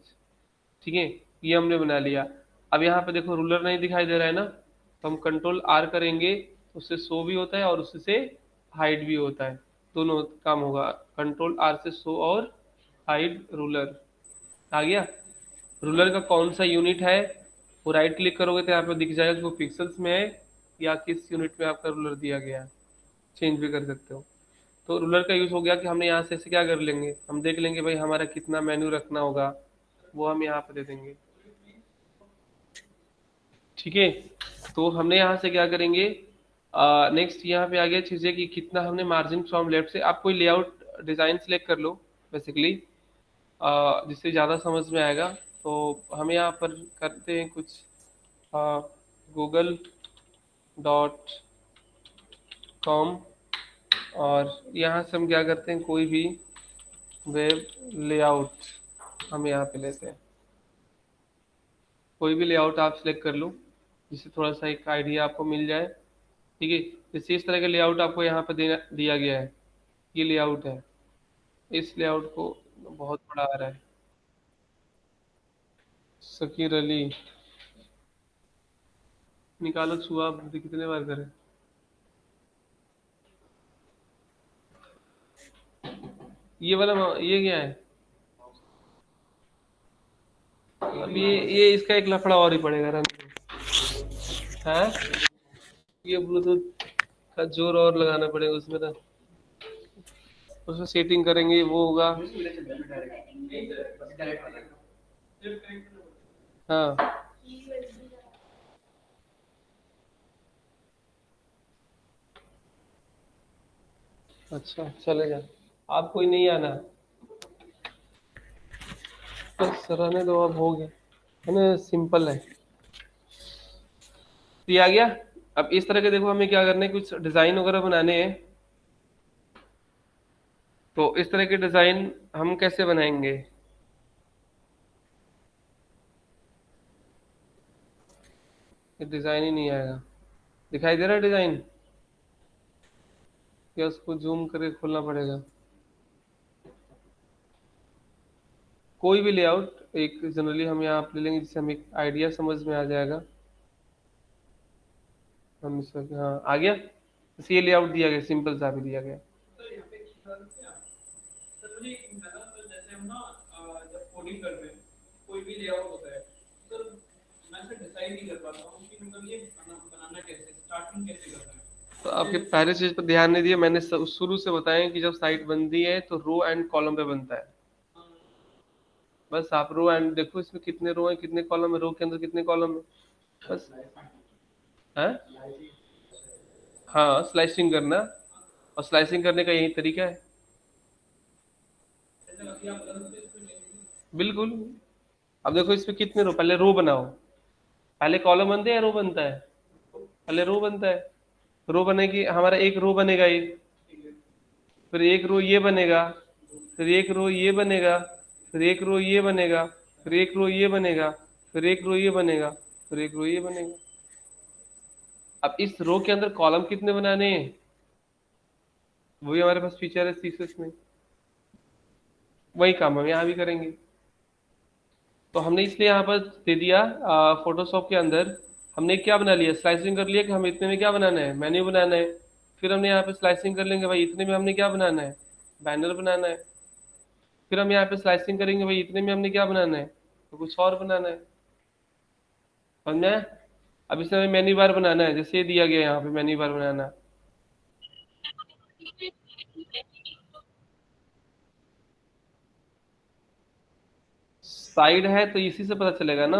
ठीक है, ये हमने बना लिया। अब यहाँ पे देखो रूलर नहीं दिखाई दे रहा है ना, तो हम कंट्रोल आर करेंगे, उससे शो भी होता है और उससे हाइड भी होता है, दोनों काम होगा। कंट्रोल आर से शो और हाइड रूलर आ गया। रूलर का कौन सा यूनिट है, वो राइट क्लिक करोगे तो यहाँ पे दिख जाएगा कि वो पिक्सल्स में है या किस यूनिट में आपका रूलर दिया गया है, चेंज भी कर सकते हो। तो रूलर का यूज हो गया कि हमने यहाँ से ऐसे क्या कर लेंगे, हम देख लेंगे भाई हमारा कितना मेन्यू रखना होगा, वो हम यहाँ पे दे देंगे, ठीक है। तो हमने यहाँ से क्या करेंगे, नेक्स्ट यहाँ पे आ गया चीजें कि कितना हमने मार्जिन फ्रॉम लेफ्ट से, आप कोई लेआउट डिजाइन सेलेक्ट कर लो बेसिकली, जिससे ज़्यादा समझ में आएगा। तो हम यहाँ पर करते हैं कुछ google.com, और यहाँ से हम क्या करते हैं, कोई भी वेब लेआउट हम यहाँ पे लेते हैं। कोई भी लेआउट आप सिलेक्ट कर लो जिससे थोड़ा सा एक आइडिया आपको मिल जाए। ठीक है, जैसे इस तरह का लेआउट आपको यहाँ पे दिया गया है, ये लेआउट है। इस लेआउट को बहुत बड़ा आ रहा है। शकीर अली निकालो, छुआ कितने बार करें। ये वाला ये क्या है? अब ये इसका एक लफड़ा और ही पड़ेगा रन। है, ये ब्लूटूथ का जोर और लगाना पड़ेगा उसमें ना, उसमें सेटिंग करेंगे वो होगा। हाँ, अच्छा चलेगा। आप कोई नहीं आना, बस रहने दो, अब हो गया है ना, सिंपल है। तो ये आ गया। अब इस तरह के देखो हमें क्या करना है, कुछ डिजाइन वगैरह बनाने हैं। तो इस तरह के डिजाइन हम कैसे बनाएंगे? ये डिजाइन ही नहीं आएगा। दिखाई दे रहा है डिजाइन, या उसको जूम करके खोलना पड़ेगा? कोई भी लेआउट एक जनरली हम यहाँ पे ले लेंगे जिससे हमें आइडिया समझ में आ जाएगा। हम इसका, हाँ आ गया। बस ये लेआउट दिया गया, सिंपल सा भी दिया गया। जैसे हम ना जब कोडिंग करते हैं, कोई भी लेआउट होता है, तो मैं से डिसाइड नहीं कर पाता हूँ कि मतलब ये बनाना कैसे, स्टार्टिंग कैसे करना है। तो आपके पहले चीज पर ध्यान नहीं दिया मैंने, शुरू से बताया कि जब साइट बनती है तो रो एंड कॉलम पे बनता है। बस आप रो एंड देखो, इसमें कितने रो है कितने कॉलम है, रो के अंदर कितने कॉलम है, बस है। हाँ, स्लाइसिंग करना, और स्लाइसिंग करने का यही तरीका है। बिल्कुल। अब देखो इसमें कितने रो, पहले रो बनाओ, पहले कॉलम बनते हैं या रो बनता है? पहले रो बनता है। रो बनेगी, हमारा एक रो बनेगा ये, फिर एक रो ये बनेगा, फिर एक रो ये बनेगा, फिर एक रो ये बनेगा, फिर एक रो ये बनेगा, फिर एक रो ये बनेगा, फिर एक रो ये बनेगा। अब इस रो के अंदर कॉलम कितने बनाने हैं, वही हमारे पास फीचर है सीएसएस में, वही काम हम यहाँ भी करेंगे। तो हमने इसलिए यहाँ पर दे दिया फोटोशॉप के अंदर, हमने क्या बना लिया, स्लाइसिंग कर लिया कि हमें इतने में क्या बनाना है, मेन्यू बनाना है। फिर हमने यहाँ पे स्लाइसिंग कर लेंगे भाई, इतने में हमने क्या बनाना है, बैनर बनाना है। फिर हम यहाँ पे स्लाइसिंग करेंगे भाई, इतने में हमने क्या बनाना है, तो कुछ और बनाना है। समझ में आया? अब इसमें हमें मेन्यू बार बनाना है, जैसे ये दिया गया है यहाँ पे मेन्यू बार बनाना है। साइड है तो इसी से पता चलेगा ना,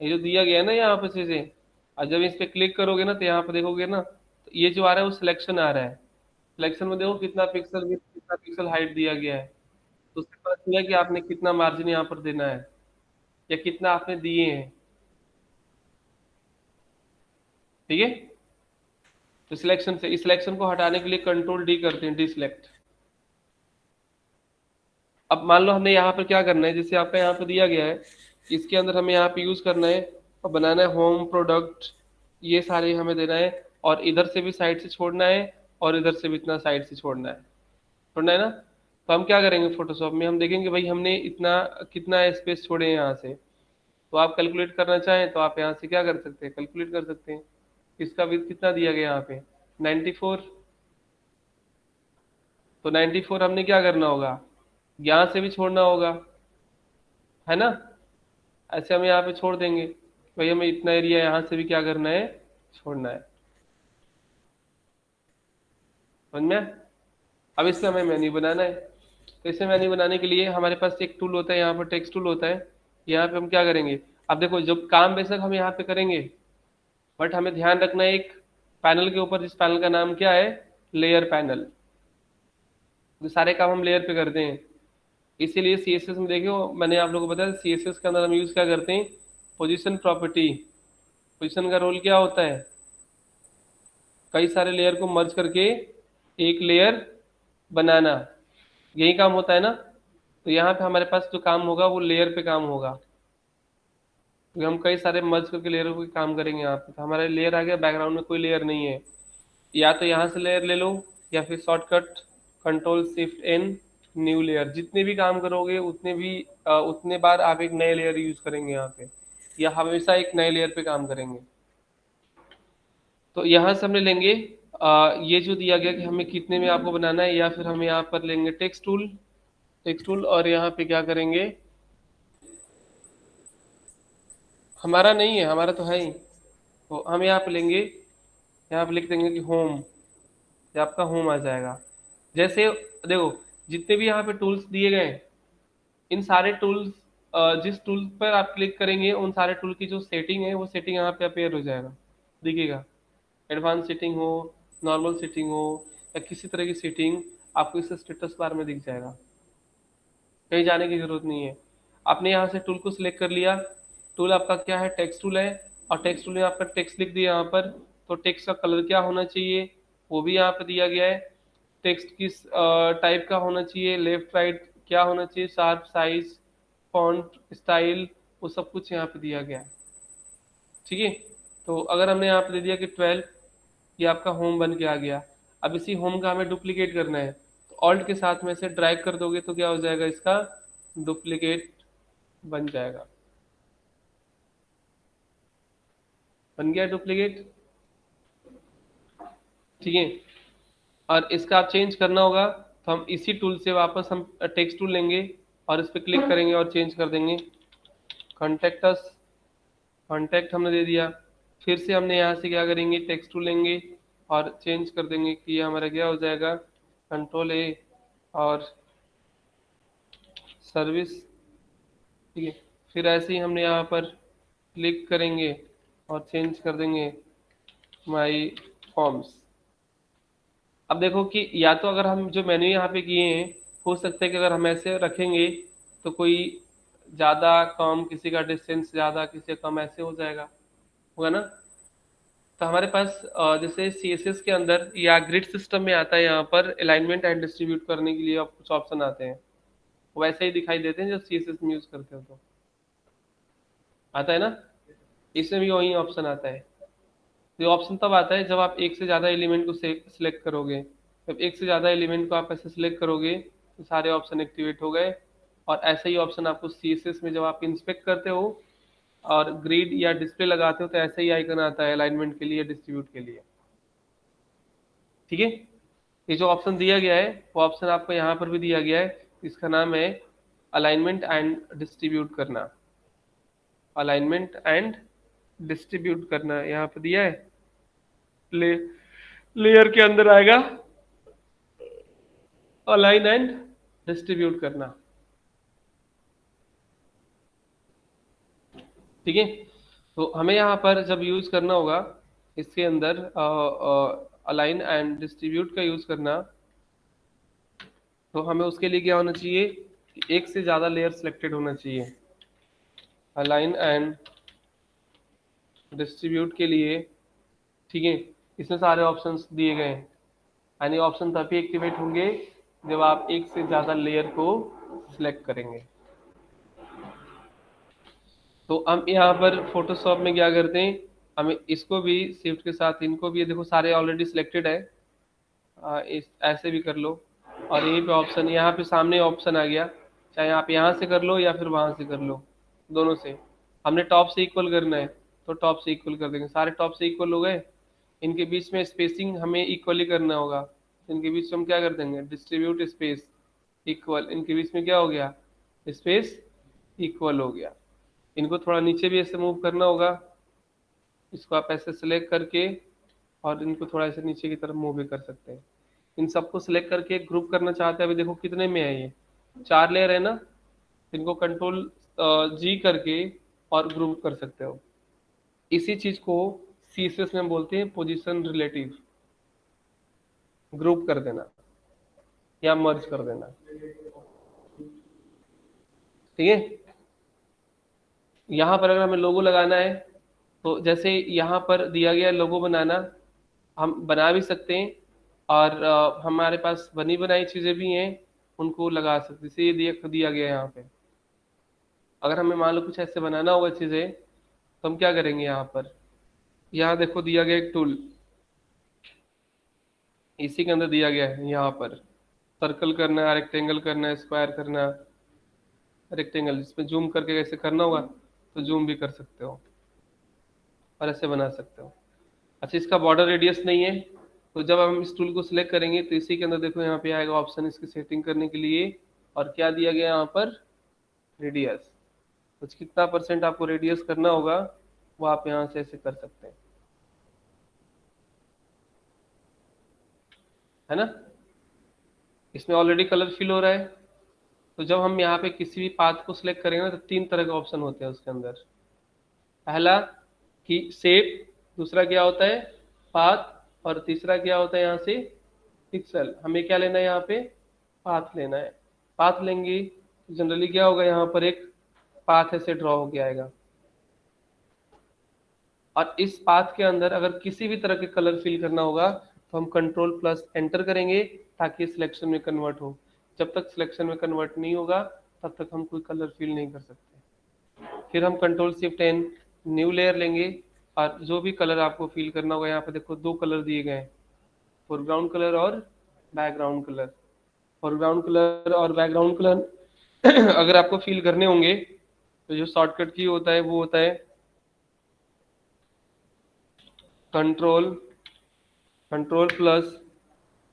ये जो दिया गया है ना यहाँ पे चीजें। और जब इस पे क्लिक करोगे ना तो यहाँ पे देखोगे ना, तो ये जो आ रहा है वो सिलेक्शन आ रहा है। सिलेक्शन में देखो कितना पिक्सल विड्थ कितना पिक्सल हाइट दिया गया है, तो उससे पता चलेगा कि आपने कितना मार्जिन यहाँ पर देना है, या कितना आपने दिए हैं। ठीक है, तो सिलेक्शन से, इस सिलेक्शन को हटाने के लिए कंट्रोल डी करते हैं, डी सिलेक्ट। अब मान लो हमने यहाँ पर क्या करना है, जैसे आपका यहाँ पर दिया गया है, इसके अंदर हमें यहाँ पे यूज करना है और बनाना है होम प्रोडक्ट, ये सारे हमें देना है। और इधर से भी साइड से छोड़ना है, और इधर से भी इतना साइड से छोड़ना है, छोड़ना है ना। तो हम क्या करेंगे, फोटोशॉप में हम देखेंगे भाई हमने इतना कितना स्पेस छोड़े हैं यहाँ से। तो आप कैलकुलेट करना चाहें तो आप यहाँ से क्या कर सकते हैं, कैलकुलेट कर सकते हैं। इसका विड्थ कितना दिया गया यहाँ पे, 94। तो 94 हमने क्या करना होगा, यहाँ से भी छोड़ना होगा, है ना। ऐसे हम यहाँ पे छोड़ देंगे, भाई हमें इतना एरिया यहाँ से भी क्या करना है, छोड़ना है। समझ में आया? अब इससे हमें मेन्यू बनाना है। तो इसे मेन्यू बनाने के लिए हमारे पास एक टूल होता है, यहाँ पर टेक्स्ट टूल होता है। यहाँ पे हम क्या करेंगे, अब देखो जब काम बेशक हम यहाँ पे करेंगे, बट हमें ध्यान रखना है एक पैनल के ऊपर, जिस पैनल का नाम क्या है, लेयर पैनल। तो सारे काम हम लेयर पे करते हैं। इसीलिए CSS में देखो मैंने आप लोगों को बताया CSS के अंदर हम यूज क्या करते हैं, पोजीशन प्रॉपर्टी। पोजीशन का रोल क्या होता है, कई सारे लेयर को मर्ज करके एक लेयर बनाना, यही काम होता है ना। तो यहाँ पे हमारे पास जो काम होगा वो लेयर पे काम होगा, क्योंकि हम कई सारे मर्ज करके लेयरों पे काम करेंगे। यहाँ पे तो हमारा लेयर आ गया, बैकग्राउंड में कोई लेयर नहीं है, या तो यहाँ से लेयर ले लो या फिर शॉर्टकट Ctrl+Shift+N, न्यू लेयर। जितने भी काम करोगे उतने बार आप एक नए लेयर यूज करेंगे यहाँ पे, या हमेशा एक नए लेयर पे काम करेंगे। तो यहाँ से हमने लेंगे ये जो दिया गया कि हमें कितने में आपको बनाना है, या फिर हम यहाँ पर लेंगे टेक्स्ट टूल और यहाँ पे क्या करेंगे, हमारा नहीं है, हमारा तो है ही, तो हम यहाँ पे लेंगे, यहाँ पे लिख देंगे कि होम, ये आपका होम आ जाएगा। जैसे देखो जितने भी यहाँ पे टूल्स दिए गए हैं, इन सारे टूल्स, जिस टूल पर आप क्लिक करेंगे उन सारे टूल की जो सेटिंग है वो सेटिंग यहाँ पे अपेयर हो जाएगा, दिखेगा। एडवांस सेटिंग हो, नॉर्मल सेटिंग हो, या किसी तरह की सेटिंग आपको इस स्टेटस बार में दिख जाएगा, कहीं जाने की जरूरत नहीं है। आपने यहाँ से टूल को सिलेक्ट कर लिया, टूल आपका क्या है, टेक्स्ट टूल है, और टेक्स्ट टूल में आपका टेक्स्ट लिख दिया यहाँ पर। तो टेक्स्ट का कलर क्या होना चाहिए वो भी यहाँ पर दिया गया है, टेक्स्ट किस टाइप का होना चाहिए, लेफ्ट राइट क्या होना चाहिए, शार्प, साइज, फॉन्ट स्टाइल, वो सब कुछ यहाँ पे दिया गया है। ठीक है, तो अगर हमने यहाँ पे दे दिया कि 12, ये आपका होम बन के आ गया। अब इसी होम का हमें डुप्लीकेट करना है, तो ऑल्ट के साथ में से ड्रैग कर दोगे तो क्या हो जाएगा, इसका डुप्लीकेट बन जाएगा। बन गया डुप्लीकेट, ठीक है। और इसका आप चेंज करना होगा तो हम इसी टूल से वापस हम टेक्स्ट टूल लेंगे और इस पर क्लिक करेंगे और चेंज कर देंगे। कॉन्टेक्टस, कॉन्टैक्ट हमने दे दिया, फिर से हमने यहाँ से क्या करेंगे, टेक्स्ट टूल लेंगे और चेंज कर देंगे कि ये हमारा क्या हो जाएगा, Ctrl+A और सर्विस, ठीक है। फिर ऐसे ही हमने यहाँ पर क्लिक करेंगे और चेंज कर देंगे माई फॉर्म्स। अब देखो कि या तो अगर हम जो मेन्यू यहाँ पे किए हैं, हो सकता है कि अगर हम ऐसे रखेंगे तो कोई ज़्यादा कम, किसी का डिस्टेंस ज़्यादा किसी का कम, ऐसे हो जाएगा, होगा ना। तो हमारे पास जैसे CSS के अंदर या ग्रिड सिस्टम में आता है, यहाँ पर अलाइनमेंट एंड डिस्ट्रीब्यूट करने के लिए आप कुछ ऑप्शन आते हैं, वैसे ही दिखाई देते हैं जब CSS में यूज करते हो तो आता है ना। इसमें भी वही ऑप्शन आता है। ये ऑप्शन तब आता है जब आप एक से ज़्यादा एलिमेंट को सिलेक्ट करोगे, जब एक से ज़्यादा एलिमेंट को आप ऐसे सिलेक्ट करोगे तो सारे ऑप्शन एक्टिवेट हो गए। और ऐसा ही ऑप्शन आपको CSS में जब आप इंस्पेक्ट करते हो और ग्रिड या डिस्प्ले लगाते हो तो ऐसा ही आइकन आता है अलाइनमेंट के लिए, डिस्ट्रीब्यूट के लिए, ठीक है। ये जो ऑप्शन दिया गया है वो ऑप्शन आपको यहाँ पर भी दिया गया है, इसका नाम है अलाइनमेंट एंड डिस्ट्रीब्यूट करना। अलाइनमेंट एंड डिस्ट्रीब्यूट करना यहाँ पे दिया है, ले लेयर के अंदर आएगा अलाइन एंड डिस्ट्रीब्यूट करना, ठीक है। तो हमें यहाँ पर जब यूज करना होगा इसके अंदर अलाइन एंड डिस्ट्रीब्यूट का यूज करना, तो हमें उसके लिए क्या होना चाहिए कि एक से ज़्यादा लेयर सिलेक्टेड होना चाहिए। अलाइन एंड डिस्ट्रीब्यूट के लिए, ठीक है, इसमें सारे ऑप्शंस दिए गए हैं, यानी ऑप्शन तभी एक्टिवेट होंगे जब आप एक से ज़्यादा लेयर को सिलेक्ट करेंगे। तो हम यहाँ पर फोटोशॉप में क्या करते हैं, हमें इसको भी शिफ्ट के साथ इनको भी, ये देखो सारे ऑलरेडी सिलेक्टेड है, इस ऐसे भी कर लो। और यहीं पे ऑप्शन, यहाँ पे सामने ऑप्शन आ गया, चाहे आप यहाँ से कर लो या फिर वहाँ से कर लो, दोनों से। हमने टॉप से इक्वल करना है तो टॉप से इक्वल कर देंगे, सारे टॉप से इक्वल हो गए। इनके बीच में स्पेसिंग हमें इक्वली करना होगा, इनके बीच में हम क्या कर देंगे, डिस्ट्रीब्यूट स्पेस इक्वल, इनके बीच में क्या हो गया, स्पेस इक्वल हो गया। इनको थोड़ा नीचे भी ऐसे मूव करना होगा, इसको आप ऐसे सिलेक्ट करके और इनको थोड़ा ऐसे नीचे की तरफ मूव भी कर सकते हैं। इन सबको सिलेक्ट करके ग्रुप करना चाहते हैं, अभी देखो कितने में है, ये 4 लेयर है ना, इनको Ctrl+G करके और ग्रुप कर सकते हो। इसी चीज को CSS में बोलते हैं पोजीशन रिलेटिव, ग्रुप कर देना या मर्ज कर देना। ठीक है। यहाँ पर अगर हमें लोगो लगाना है तो जैसे यहाँ पर दिया गया लोगो बनाना, हम बना भी सकते हैं और हमारे पास बनी बनाई चीज़ें भी हैं, उनको लगा सकते हैं। जैसे ये दिया गया है यहाँ पे, अगर हमें मान लो कुछ ऐसे बनाना होगा चीज़ें, तो हम क्या करेंगे यहाँ पर, यहाँ देखो दिया गया एक टूल, इसी के अंदर दिया गया है यहाँ पर सर्कल करना है, रेक्टेंगल करना है, स्क्वायर करना है। रेक्टेंगल इसमें जूम करके कैसे करना होगा तो जूम भी कर सकते हो और ऐसे बना सकते हो। अच्छा, इसका बॉर्डर रेडियस नहीं है, तो जब हम इस टूल को सिलेक्ट करेंगे तो इसी के अंदर देखो यहाँ पे आएगा ऑप्शन इसकी सेटिंग करने के लिए, और क्या दिया गया यहाँ पर, रेडियस। कुछ कितना परसेंट आपको रेडियस करना होगा वो आप यहाँ से ऐसे कर सकते हैं, है ना। इसमें ऑलरेडी कलर फिल हो रहा है। तो जब हम यहाँ पे किसी भी पाथ को सिलेक्ट करेंगे ना, तो तीन तरह के ऑप्शन होते हैं उसके अंदर। पहला कि शेप, दूसरा क्या होता है पाथ, और तीसरा क्या होता है यहाँ से पिक्सल। हमें क्या लेना है यहाँ पे, पाथ लेना है। पाथ लेंगे तो जनरली क्या होगा, यहाँ पर एक पाथ ऐसे ड्रॉ हो गया आएगा, और इस पाथ के अंदर अगर किसी भी तरह के कलर फिल करना होगा तो हम कंट्रोल प्लस एंटर करेंगे ताकि सिलेक्शन में कन्वर्ट हो। जब तक सिलेक्शन में कन्वर्ट नहीं होगा तब तक हम कोई कलर फिल नहीं कर सकते। फिर हम control shift N new layer लेंगे, और जो भी कलर आपको फिल करना होगा, यहाँ पे देखो दो कलर दिए गए हैं, फोरग्राउंड कलर और बैकग्राउंड कलर। फोरग्राउंड कलर और बैकग्राउंड कलर अगर आपको फिल करने होंगे तो जो शॉर्टकट की होता है वो होता है कंट्रोल कंट्रोल प्लस,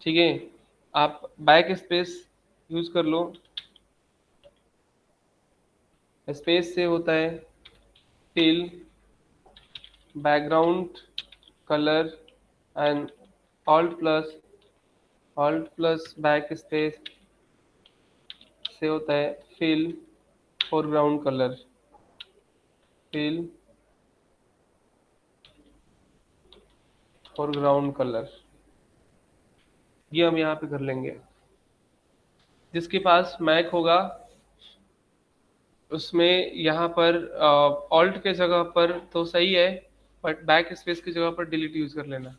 ठीक है, आप बैक स्पेस यूज कर लो। स्पेस से होता है fill background colour, and alt plus back space से होता है fill foreground colour, fill foreground colour. ये हम यहाँ पे कर लेंगे। जिसके पास मैक होगा उसमें यहाँ पर ऑल्ट के जगह पर तो सही है, बट बैक स्पेस की जगह पर डिलीट यूज कर लेना,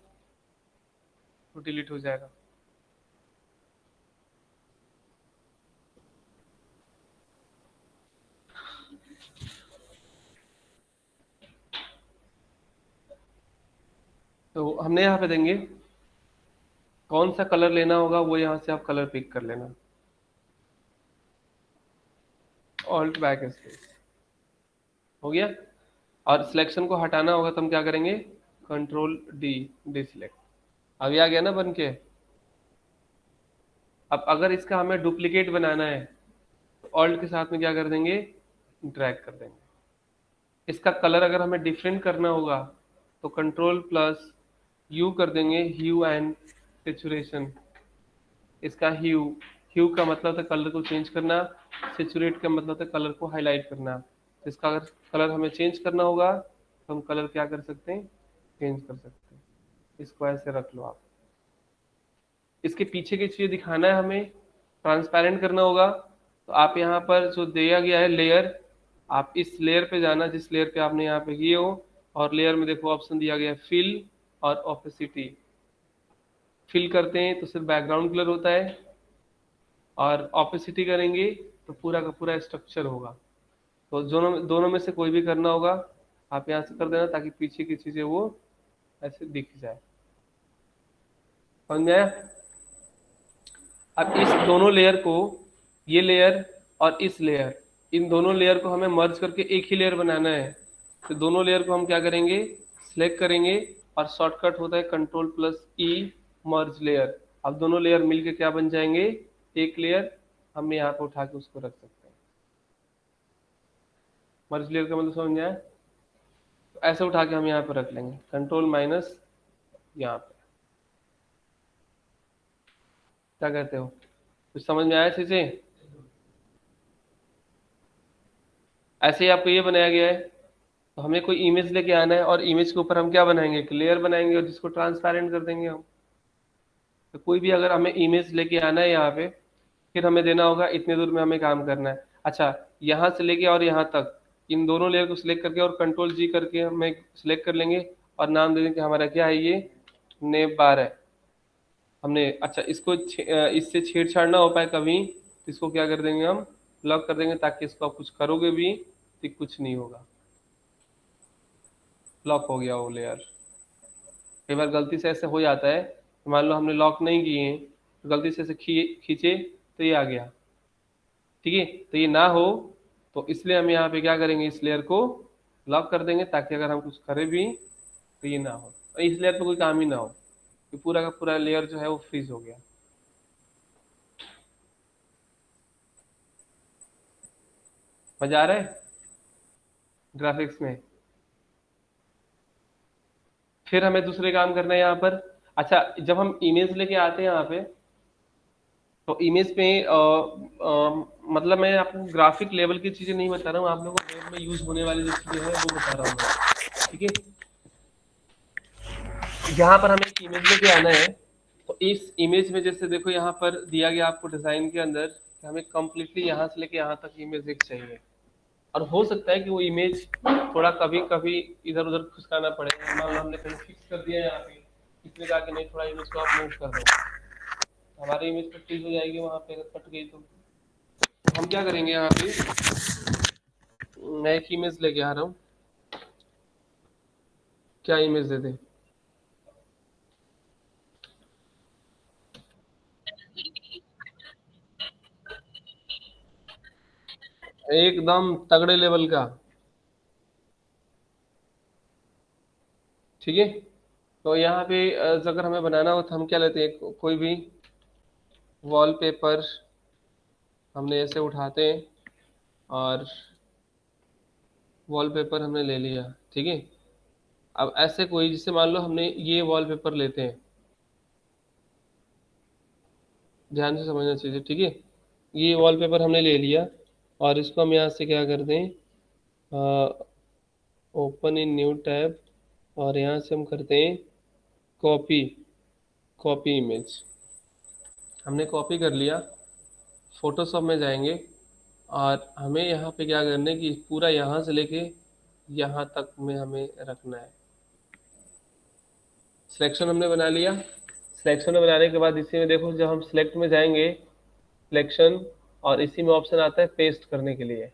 तो डिलीट हो जाएगा। तो हमने यहाँ पे देंगे कौन सा कलर लेना होगा, वो यहाँ से आप कलर पिक कर लेना, ऑल्ट बैक स्पेस हो गया। और सिलेक्शन को हटाना होगा तो हम क्या करेंगे, कंट्रोल डी सिलेक्ट। अभी आ गया ना बन के। अब अगर इसका हमें डुप्लीकेट बनाना है तो ऑल्ट के साथ में क्या कर देंगे, ड्रैग कर देंगे। इसका कलर अगर हमें डिफरेंट करना होगा तो कंट्रोल प्लस यू कर देंगे, ह्यू एंड सेचुरेशन। इसका ह्यू, ह्यू का मतलब था कलर को चेंज करना, सेचुरेट का मतलब था कलर को हाईलाइट करना। तो इसका अगर कलर हमें चेंज करना होगा तो हम कलर क्या कर सकते हैं, चेंज कर सकते हैं। इसको ऐसे रख लो आप। इसके पीछे की चीज़ दिखाना है हमें, ट्रांसपेरेंट करना होगा, तो आप यहाँ पर जो दिया गया है लेयर, आप इस लेयर पे जाना जिस लेयर पे आपने यहाँ पे किए हो, और लेयर में देखो ऑप्शन दिया गया है फिल और ऑपेसिटी। फिल करते हैं तो सिर्फ बैकग्राउंड कलर होता है, और ऑपेसिटी करेंगे तो पूरा का पूरा स्ट्रक्चर होगा। तो दोनों में से कोई भी करना होगा आप यहाँ से कर देना, ताकि पीछे की चीज़ें वो ऐसे दिख जाए। समझ में आया। अब इस दोनों लेयर को, ये लेयर और इस लेयर, इन दोनों लेयर को हमें मर्ज करके एक ही लेयर बनाना है। तो दोनों लेयर को हम क्या करेंगे, सिलेक्ट करेंगे, और शॉर्टकट होता है कंट्रोल प्लस ई मर्ज लेयर। अब दोनों लेयर मिलके क्या बन जाएंगे, एक लेयर। हम यहाँ पे उठा के उसको रख सकते हैं। मर्ज लेयर का मतलब समझ में आया। तो ऐसे उठा के हम यहाँ पे रख लेंगे, कंट्रोल माइनस यहाँ पे। क्या कहते हो, कुछ समझ में आया चीजें। ऐसे ही आपको ये बनाया गया है, तो हमें कोई इमेज लेके आना है, और इमेज के ऊपर हम क्या बनाएंगे, एक लेयर बनाएंगे, और जिसको ट्रांसपेरेंट कर देंगे हम। तो कोई भी अगर हमें इमेज लेके आना है यहाँ पे, फिर हमें देना होगा इतने दूर में हमें काम करना है। अच्छा, यहाँ से लेके और यहाँ तक इन दोनों लेयर को सिलेक्ट करके और कंट्रोल जी करके हम सिलेक्ट कर लेंगे और नाम दे देंगे हमारा क्या है, ये नेव बार है। हमने अच्छा इसको इससे छेड़छाड़ ना हो पाए कभी, तो इसको क्या कर देंगे, हम लॉक कर देंगे, ताकि इसको आप कुछ करोगे भी तो कुछ नहीं होगा। लॉक हो गया वो लेयर। कई बार गलती से ऐसे हो जाता है, मान लो हमने लॉक नहीं किए हैं तो गलती से ऐसे खींचे तो ये आ गया। ठीक है, तो ये ना हो तो इसलिए हम यहाँ पे क्या करेंगे, इस लेयर को लॉक कर देंगे, ताकि अगर हम कुछ करें भी तो ये ना हो, और इस लेयर पे कोई काम ही ना हो, कि पूरा का पूरा लेयर जो है वो फ्रीज हो गया। मजा आ रहा है ग्राफिक्स में। फिर हमें दूसरे काम करना है यहाँ पर। अच्छा, जब हम इमेज लेके आते हैं यहाँ पे, तो इमेज पे मतलब मैं आपको ग्राफिक लेवल की चीजें नहीं बता रहा हूँ, आप लोगों को वेब में यूज होने वाली जो चीजें हैं वो बता रहा हूँ मैं। ठीक है, यहाँ पर हमें एक इमेज लेके आना है, तो इस इमेज में जैसे देखो यहाँ पर दिया गया आपको डिजाइन के अंदर कि हमें कम्प्लीटली यहाँ से लेके यहाँ तक इमेज एक चाहिए, और हो सकता है कि वो इमेज थोड़ा कभी कभी इधर उधर खिसकाना पड़े। मान लो हमने कहीं फिक्स कर दिया यहाँ पे, इसने कहा कि नहीं थोड़ा इमेज को आप मूव कर दो, हमारी इमेज तो फ्रीज हो जाएगी वहां पे अगर कट गई तो। हम क्या करेंगे यहाँ पे, मैं एक इमेज लेके आ रहा हूँ। क्या इमेज दे दें, एकदम तगड़े लेवल का। ठीक है, तो यहाँ पे अगर हमें बनाना हो तो हम क्या लेते हैं, कोई भी वॉलपेपर हमने ऐसे उठाते हैं और वॉलपेपर हमने ले लिया। ठीक है, अब ऐसे कोई, जिससे मान लो हमने ये वॉलपेपर लेते हैं, ध्यान से समझना चाहिए। ठीक है, ये वॉलपेपर हमने ले लिया और इसको हम यहाँ से क्या कर दें, ओपन इन न्यू टैब, और यहाँ से हम करते हैं कॉपी, कॉपी इमेज। हमने कॉपी कर लिया, फोटोशॉप में जाएंगे और हमें यहाँ पे क्या करना है कि पूरा यहाँ से लेके यहाँ तक में हमें रखना है। सिलेक्शन हमने बना लिया। सिलेक्शन बनाने के बाद इसी में देखो, जब हम सिलेक्ट में जाएंगे, सिलेक्शन, और इसी में ऑप्शन आता है पेस्ट करने के लिए।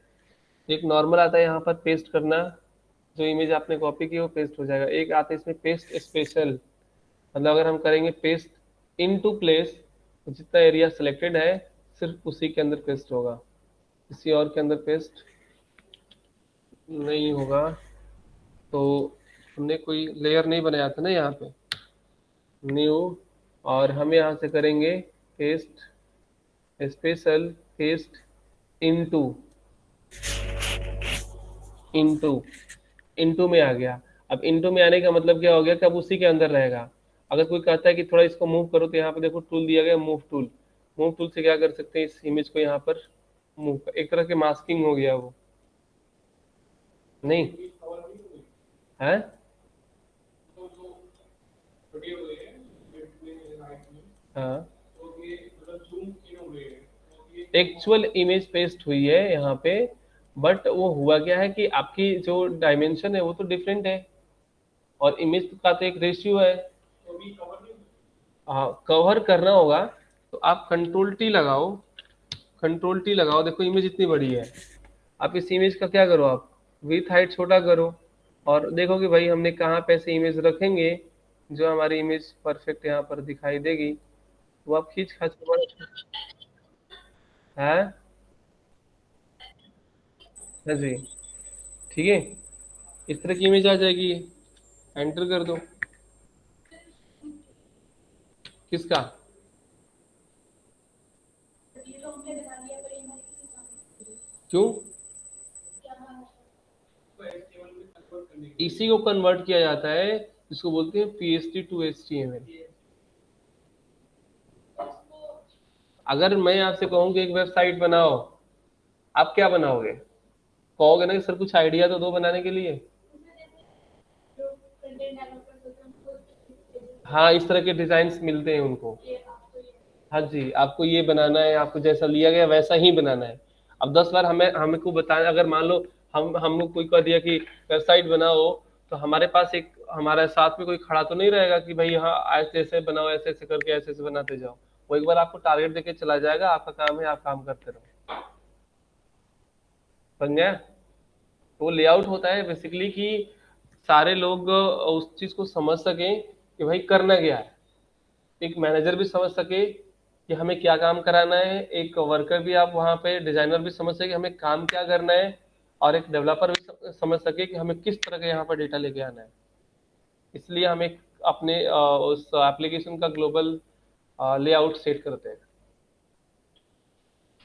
एक नॉर्मल आता है यहाँ पर पेस्ट करना, जो इमेज आपने कॉपी की वो पेस्ट हो जाएगा। एक आता है इसमें पेस्ट स्पेशल, मतलब अगर हम करेंगे पेस्ट इन टू प्लेस, तो जितना एरिया सिलेक्टेड है सिर्फ उसी के अंदर पेस्ट होगा, किसी और के अंदर पेस्ट नहीं होगा। तो हमने कोई लेयर नहीं बनाया था ना यहाँ पे, न्यू, और हम यहाँ से करेंगे paste special, paste into, into, into में आ गया। अब इनटू में आने का मतलब क्या हो गया कि अब उसी के अंदर रहेगा। अगर कोई कहता है कि थोड़ा इसको मूव करो, तो यहाँ पे देखो टूल दिया गया, मूव टूल। मूव टूल से क्या कर सकते हैं, इस इमेज को यहाँ पर मूव कर, एक तरह के मास्किंग हो गया वो, नहीं है। हाँ, एक्चुअल इमेज पेस्ट हुई है यहाँ पे, बट वो हुआ क्या है कि आपकी जो डायमेंशन है वो तो डिफरेंट है, और इमेज का तो एक रेशियो है। हाँ, कवर करना होगा तो आप कंट्रोल टी लगाओ, कंट्रोल टी लगाओ। देखो इमेज इतनी बड़ी है, आप इस इमेज का क्या करो, आप विथ हाइट छोटा करो, और देखो कि भाई हमने कहाँ पे ऐसे इमेज रखेंगे जो हमारी इमेज परफेक्ट यहाँ पर दिखाई देगी, वो आप खींच खाच है। हाँ जी, ठीक है, इस तरह की इमेज आ जाएगी, एंटर कर दो। किसका, क्यों, इसी को कन्वर्ट किया जाता है, जिसको बोलते हैं पीएचडी टू एचटीएमएल। अगर मैं आपसे कहूँ कि एक वेबसाइट बनाओ, आप क्या बनाओगे, कहोगे ना कि सर कुछ आइडिया तो दो बनाने के लिए। हाँ, इस तरह के डिजाइन मिलते हैं उनको। हाँ जी, आपको ये बनाना है, आपको जैसा लिया गया वैसा ही बनाना है। अब 10 बार हमें हमें को बताना, अगर मान लो हम कोई कह दिया कि वेबसाइट बनाओ, तो हमारे पास एक हमारे साथ में कोई खड़ा तो नहीं रहेगा कि भाई हाँ ऐसे ऐसे बनाओ, ऐसे ऐसे करके ऐसे ऐसे बनाते जाओ। वो एक बार आपको टारगेट देके चला जाएगा, आपका काम है आप काम करते रहो। समझ गया? तो लेआउट होता है बेसिकली कि सारे लोग उस चीज को समझ सकें कि भाई करना क्या है। एक मैनेजर भी समझ सके कि हमें क्या काम कराना है, एक वर्कर भी, आप वहाँ पे डिजाइनर भी समझ सके कि हमें काम क्या करना है, और एक डेवलपर भी समझ सके कि हमें किस तरह का यहाँ पर डेटा लेके आना है। इसलिए हम एक अपने उस एप्लीकेशन का ग्लोबल लेआउट सेट करते हैं।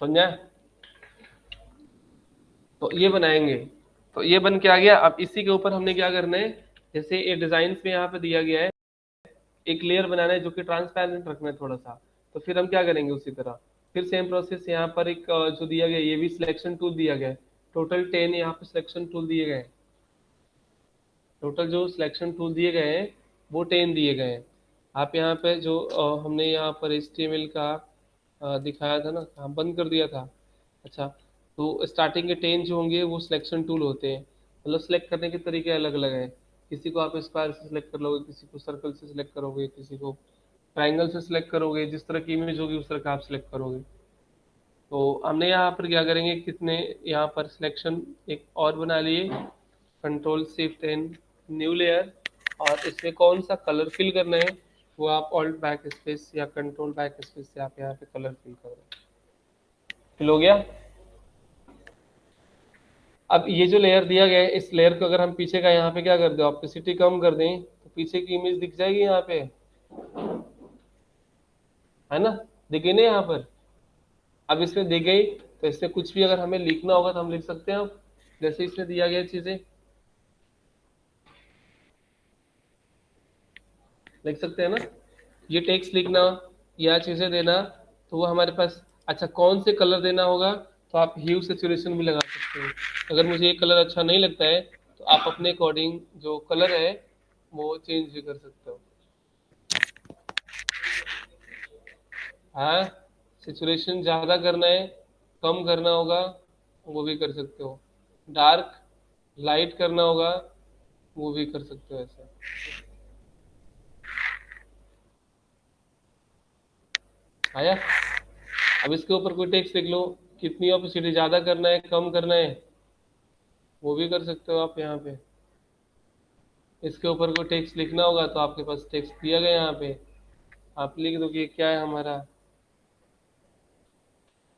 समझा? तो ये बनाएंगे। तो ये बन के आ गया। अब इसी के ऊपर हमने क्या करना है, जैसे ये डिजाइन में यहाँ पे दिया गया है, एक लेयर बनाना है जो कि ट्रांसपेरेंट रखना है थोड़ा सा। तो फिर हम क्या करेंगे उसी तरह, फिर सेम प्रोसेस यहाँ पर एक जो दिया गया है, ये भी सिलेक्शन टूल दिया गया है। टोटल 10 यहाँ पे सिलेक्शन टूल दिए गए हैं। टोटल जो सिलेक्शन टूल दिए गए हैं वो 10 दिए गए हैं। आप यहाँ पे जो हमने यहाँ पर HTML का दिखाया था ना, हाँ बंद कर दिया था। अच्छा, तो स्टार्टिंग के 10 जो होंगे वो सिलेक्शन टूल होते हैं। मतलब सिलेक्ट करने के तरीके अलग अलग हैं। किसी को आप स्क्वायर से सिलेक्ट कर लोगे, किसी को सर्कल से सिलेक्ट करोगे, किसी को ट्राइंगल से सिलेक्ट करोगे, जिस तरह की इमेज होगी उस तरह का आप सिलेक्ट करोगे। तो हमने यहाँ पर क्या करेंगे, कितने यहाँ पर सिलेक्शन एक और बना लिए, control shift N new layer, और इसमें कौन सा कलर फिल करना है वो आप ऑल्ट बैक स्पेस या कंट्रोल बैक स्पेस से आप यहाँ पे कलर फिल कर रहे। फिल हो गया। अब ये जो लेयर दिया गया है, इस लेयर को अगर हम पीछे का यहाँ पे क्या कर दें, ऑप्सिसिटी कम कर दें, तो पीछे की इमेज दिख जाएगी यहाँ पे, है ना? दिखे ना यहाँ पर? अब इसमें दी गई, तो इससे कुछ भी अगर हमें लिखना होगा तो हम लिख सकते हैं। अब जैसे इसमें दिया गया चीजें लिख सकते हैं ना, ये टेक्स्ट लिखना या चीजें देना, तो वो हमारे पास। अच्छा, कौन से कलर देना होगा, तो आप ह्यू सेचुरेशन भी लगा सकते हो। अगर मुझे ये कलर अच्छा नहीं लगता है तो आप अपने अकॉर्डिंग जो कलर है वो चेंज भी कर सकते हो। हाँ, सेचुरेशन ज्यादा करना है, कम करना होगा, वो भी कर सकते हो। डार्क लाइट करना होगा, वो भी कर सकते हो ऐसे। आया? अब इसके ऊपर कोई टेक्स्ट लिख लो, कितनी ऑपेसिटी ज्यादा करना है कम करना है, वो भी कर सकते हो आप यहाँ पे। इसके ऊपर कोई टेक्स्ट लिखना होगा तो आपके पास टेक्स्ट दिया गया यहाँ पे, आप लिख दो कि ये क्या है हमारा,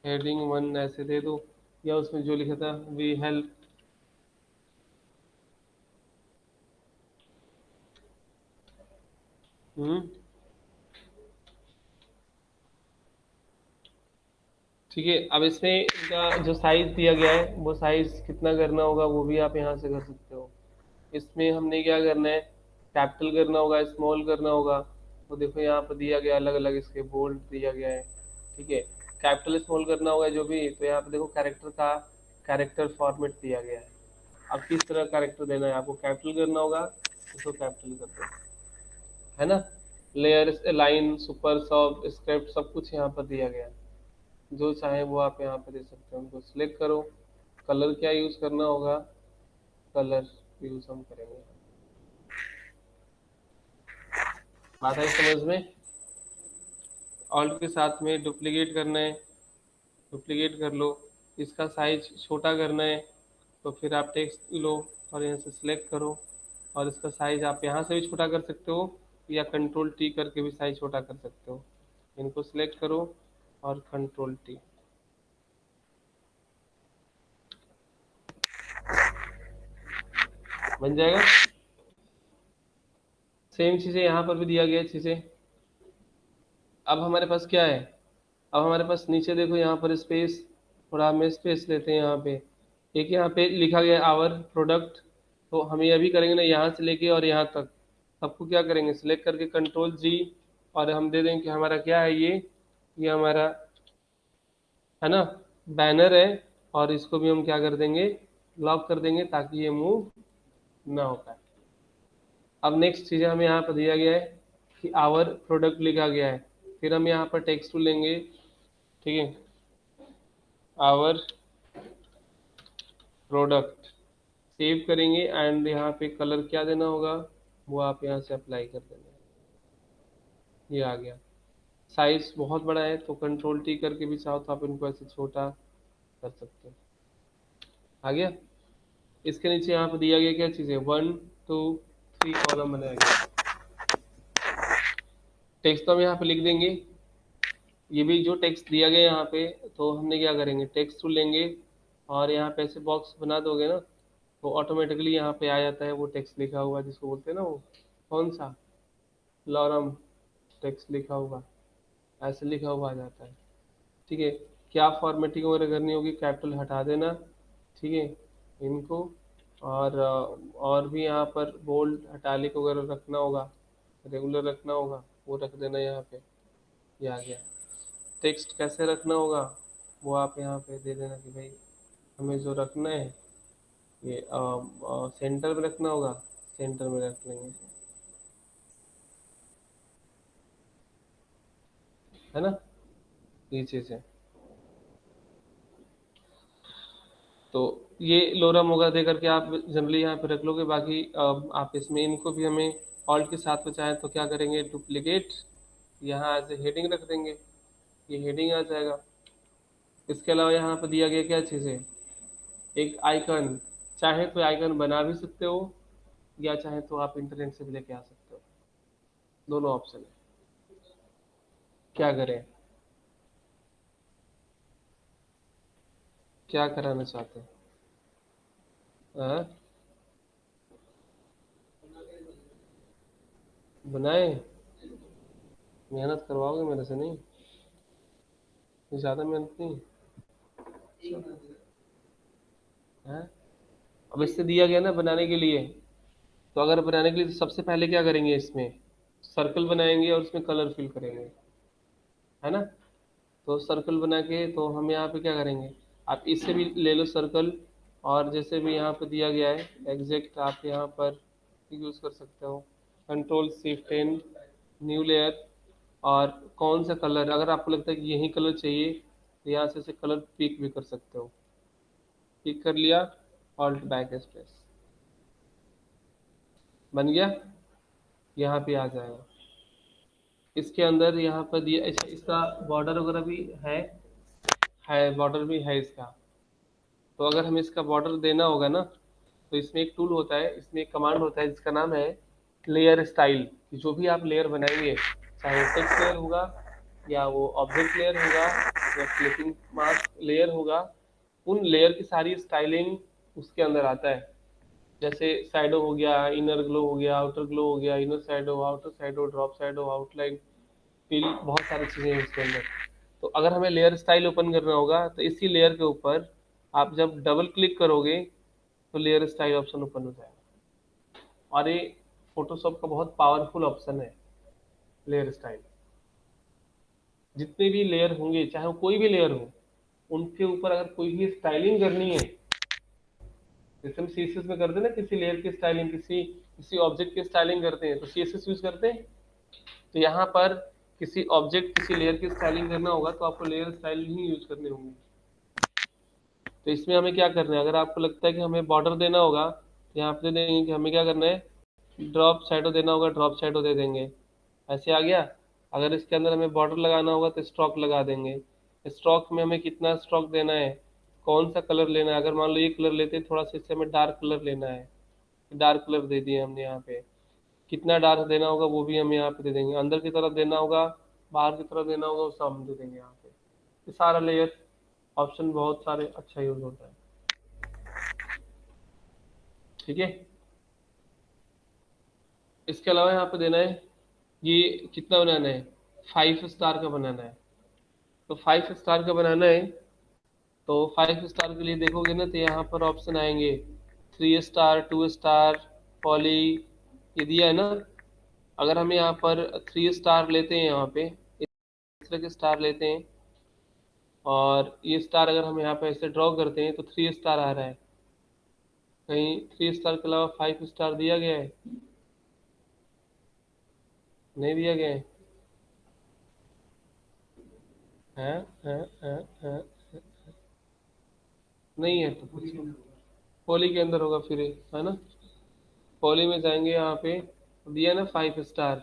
हेडिंग 1 ऐसे दे दो, या उसमें जो लिखा था वी हेल्प। हम्म, ठीक है। अब इसमें इनका जो साइज दिया गया है वो साइज कितना करना होगा वो भी आप यहाँ से कर सकते हो। इसमें हमने क्या करना है, कैपिटल करना होगा, स्मॉल करना होगा। तो देखो यहाँ पर दिया गया अलग अलग, इसके बोल्ड दिया गया है। ठीक है, कैपिटल स्मॉल करना होगा जो भी, तो यहाँ पे देखो कैरेक्टर का कैरेक्टर फॉर्मेट दिया गया है। अब किस तरह कैरेक्टर देना है, आपको कैपिटल करना होगा, इसको कैपिटल कर दो, है ना? लेयर, लाइन, सुपर, सब, स्क्रिप्ट, सब कुछ यहाँ पर दिया गया है। जो चाहे वो आप यहाँ पे दे सकते हो, उनको सिलेक्ट करो। कलर क्या यूज करना होगा, कलर यूज हम करेंगे। बात है समझ में? ऑल्ट के साथ में डुप्लीकेट करना है, डुप्लीकेट कर लो। इसका साइज छोटा करना है, तो फिर आप टेक्स्ट लो और यहाँ से सिलेक्ट करो, और इसका साइज आप यहाँ से भी छोटा कर सकते हो, या कंट्रोल टी करके भी साइज छोटा कर सकते हो। इनको सिलेक्ट करो और कंट्रोल टी, बन जाएगा। सेम चीज़ें यहाँ पर भी दिया गया है चीज़ें। अब हमारे पास क्या है, अब हमारे पास नीचे देखो यहाँ पर स्पेस, थोड़ा हमें स्पेस लेते हैं यहाँ पे। एक यहाँ पे लिखा गया आवर प्रोडक्ट, तो हम ये अभी करेंगे ना, यहाँ से लेके और यहाँ तक सबको क्या करेंगे, सिलेक्ट करके कंट्रोल जी, और हम दे देंगे कि हमारा क्या है, ये हमारा, है ना, बैनर है। और इसको भी हम क्या कर देंगे, लॉक कर देंगे, ताकि ये मूव ना हो पाए। अब नेक्स्ट चीज़ हमें यहाँ पर दिया गया है कि आवर प्रोडक्ट लिखा गया है, फिर हम यहाँ पर टेक्स्ट टूल लेंगे। ठीक है, आवर प्रोडक्ट सेव करेंगे एंड यहाँ पे कलर क्या देना होगा वो आप यहाँ से अप्लाई कर देना। ये आ गया। साइज बहुत बड़ा है तो कंट्रोल टी करके भी चाहो तो आप इनको ऐसे छोटा कर सकते हो। आ गया। इसके नीचे यहाँ पे दिया गया क्या चीज़ है, 1 2 3 कॉलम बनाया गया। टेक्स्ट तो हम यहाँ पे लिख देंगे। ये भी जो टेक्स्ट दिया गया यहाँ पे तो हमने क्या करेंगे, टेक्स्ट टूल लेंगे और यहाँ पे ऐसे बॉक्स बना दोगे ना तो ऑटोमेटिकली यहाँ पे आ जाता है वो टेक्स्ट लिखा हुआ जिसको बोलते हैं ना वो कौन सा लॉरम टेक्स्ट लिखा हुआ, ऐसे लिखा हुआ आ जाता है। ठीक है। क्या फॉर्मेटिंग वगैरह करनी होगी, कैपिटल हटा देना। ठीक है। इनको और भी यहाँ पर बोल्ड इटैलिक वगैरह रखना होगा, रेगुलर रखना होगा, वो रख देना यहाँ पे। ये आ गया। टेक्स्ट कैसे रखना होगा वो आप यहाँ पे दे देना कि भाई हमें जो रखना है ये सेंटर में रखना होगा, सेंटर में रख लेंगे, है ना, ये चीज़ है। तो ये लोरम होगा दे करके आप जनरली यहाँ पे रख लोगे। बाकी आप इसमें इनको भी हमें ऑल्ट के साथ में चाहें तो क्या करेंगे, डुप्लीकेट यहाँ एज ए हेडिंग रख देंगे, ये हेडिंग आ जाएगा। इसके अलावा यहाँ पर दिया गया क्या चीज़ है, एक आइकन। चाहे तो आइकन बना भी सकते हो या चाहे तो आप इंटरनेट से भी लेके आ सकते हो, दोनों ऑप्शन है। क्या करें, क्या कराना चाहते हैं? हाँ? बनाए, मेहनत करवाओगे मेरे से नहीं, कोई ज़्यादा मेहनत नहीं है। अब इससे दिया गया ना बनाने के लिए, तो अगर बनाने के लिए तो सबसे पहले क्या करेंगे, इसमें सर्कल बनाएंगे और उसमें कलर फिल करेंगे, है ना। तो सर्कल बना के तो हम यहाँ पे क्या करेंगे, आप इससे भी ले लो सर्कल, और जैसे भी यहाँ पे दिया गया है एग्जैक्ट आप यहाँ पर यूज़ कर सकते हो, control shift N, new layer. और कौन सा कलर अगर आपको लगता है कि यही कलर चाहिए तो यहाँ से कलर पिक भी कर सकते हो, पिक कर लिया, ऑल्ट बैक स्पेस, बन गया, यहाँ पे आ जाएगा। इसके अंदर यहाँ पर दिया इसका बॉर्डर वगैरह भी है बॉर्डर भी है इसका। तो अगर हमें इसका बॉर्डर देना होगा ना तो इसमें एक टूल होता है, इसमें एक कमांड होता है जिसका नाम है लेयर स्टाइल। जो भी आप लेयर बनाएंगे, चाहे वो टेक्स्ट लेयर होगा या वो ऑब्जेक्ट लेयर होगा या क्लिपिंग मास्क लेयर होगा, उन लेयर की सारी स्टाइलिंग उसके अंदर आता है। जैसे शैडो हो गया, इनर ग्लो हो गया, आउटर ग्लो हो गया, inner shadow, outer shadow, drop shadow, outline fill, बहुत सारी चीज़ें हैं इसके अंदर। तो अगर हमें लेयर स्टाइल ओपन करना होगा तो इसी लेयर के ऊपर आप जब डबल क्लिक करोगे तो लेयर स्टाइल ऑप्शन ओपन हो जाएगा। और ये फोटोशॉप का बहुत पावरफुल ऑप्शन है लेयर स्टाइल। जितने भी लेयर होंगे चाहे वो कोई भी लेयर हो, उनके ऊपर अगर कोई भी स्टाइलिंग करनी है, जैसे हम सीएसएस में करते हैं ना, किसी लेयर की स्टाइलिंग, किसी किसी ऑब्जेक्ट की स्टाइलिंग करते हैं तो सीएसएस यूज करते हैं। तो यहाँ पर किसी ऑब्जेक्ट किसी लेयर की स्टाइलिंग करना होगा तो आपको लेयर स्टाइल ही यूज करने होंगे। तो इसमें हमें क्या करना है, अगर आपको लगता है कि हमें बॉर्डर देना होगा तो यहाँ पे दे देंगे कि हमें क्या करना है, ड्रॉप शैडो देना होगा, ड्रॉप शैडो दे देंगे, ऐसे आ गया। अगर इसके अंदर हमें बॉर्डर लगाना होगा तो स्ट्रोक लगा देंगे। स्ट्रोक में हमें कितना स्ट्रोक देना है, कौन सा कलर लेना है, अगर मान लो ये कलर लेते हैं थोड़ा सा, इससे हमें डार्क कलर लेना है, डार्क कलर दे दिए हमने यहाँ पे। कितना डार्क देना होगा वो भी हम यहाँ पे दे देंगे, अंदर की तरफ देना होगा, बाहर की तरफ देना होगा, वो सब हम दे देंगे यहाँ पे। ये सारा लेयर ऑप्शन बहुत सारे अच्छा यूज होता है। ठीक है। इसके अलावा यहाँ पे देना है, ये कितना बनाना है, 5 स्टार का बनाना है। तो 5 स्टार का बनाना है तो 5 स्टार के लिए देखोगे ना तो यहाँ पर ऑप्शन आएंगे 3 स्टार, 2 स्टार, पॉली, ये दिया है ना। अगर हम यहाँ पर 3 स्टार लेते हैं, यहाँ पे इस तरह के स्टार लेते हैं और ये स्टार अगर हम यहाँ पे ऐसे ड्रॉ करते हैं तो 3 स्टार आ रहा है। कहीं 3 स्टार के अलावा 5 स्टार दिया गया है, नहीं दिया गया है। हाँ, हाँ, हाँ, हाँ, नहीं है तो पूछो। पॉली के अंदर होगा फिर ये, है ना। पॉली में जाएंगे, यहाँ पे दिया ना 5 स्टार।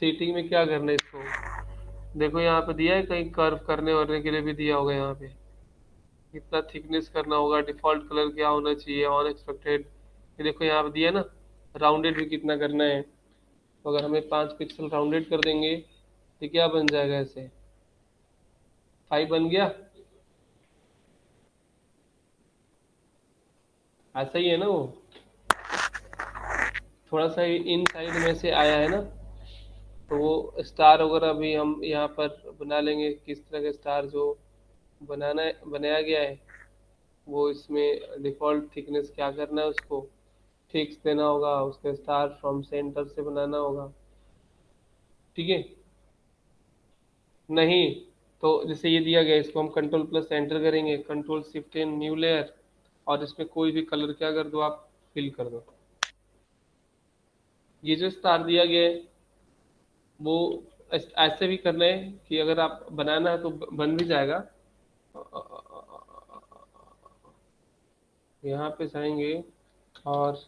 सेटिंग में क्या करना है इसको, देखो यहाँ पे दिया है, कहीं कर्व करने वरने के लिए भी दिया होगा यहाँ पे, कितना थिकनेस करना होगा, डिफॉल्ट कलर क्या होना चाहिए, अनएक्सपेक्टेड। ये देखो यहाँ पे दिया ना, राउंडेड भी कितना करना है। तो अगर हमें 5 पिक्सल राउंडेड कर देंगे तो क्या बन जाएगा, ऐसे 5 बन गया। ऐसा ही है ना वो, थोड़ा सा इन साइड में से आया है ना, तो वो स्टार वगैरह भी हम यहाँ पर बना लेंगे, किस तरह का स्टार जो बनाया गया है, वो इसमें डिफॉल्ट थिकनेस क्या करना है, उसको फिक्स देना होगा, उसके स्टार फ्रॉम सेंटर से बनाना होगा। ठीक है। नहीं तो जैसे ये दिया गया, इसको हम कंट्रोल प्लस एंटर करेंगे, control shift in new layer, और इसमें कोई भी कलर क्या कर दो आप, फिल कर दो। ये जो स्टार दिया गया है वो ऐसे भी करना है कि अगर आप बनाना है तो बन भी जाएगा। यहाँ पे जाएंगे और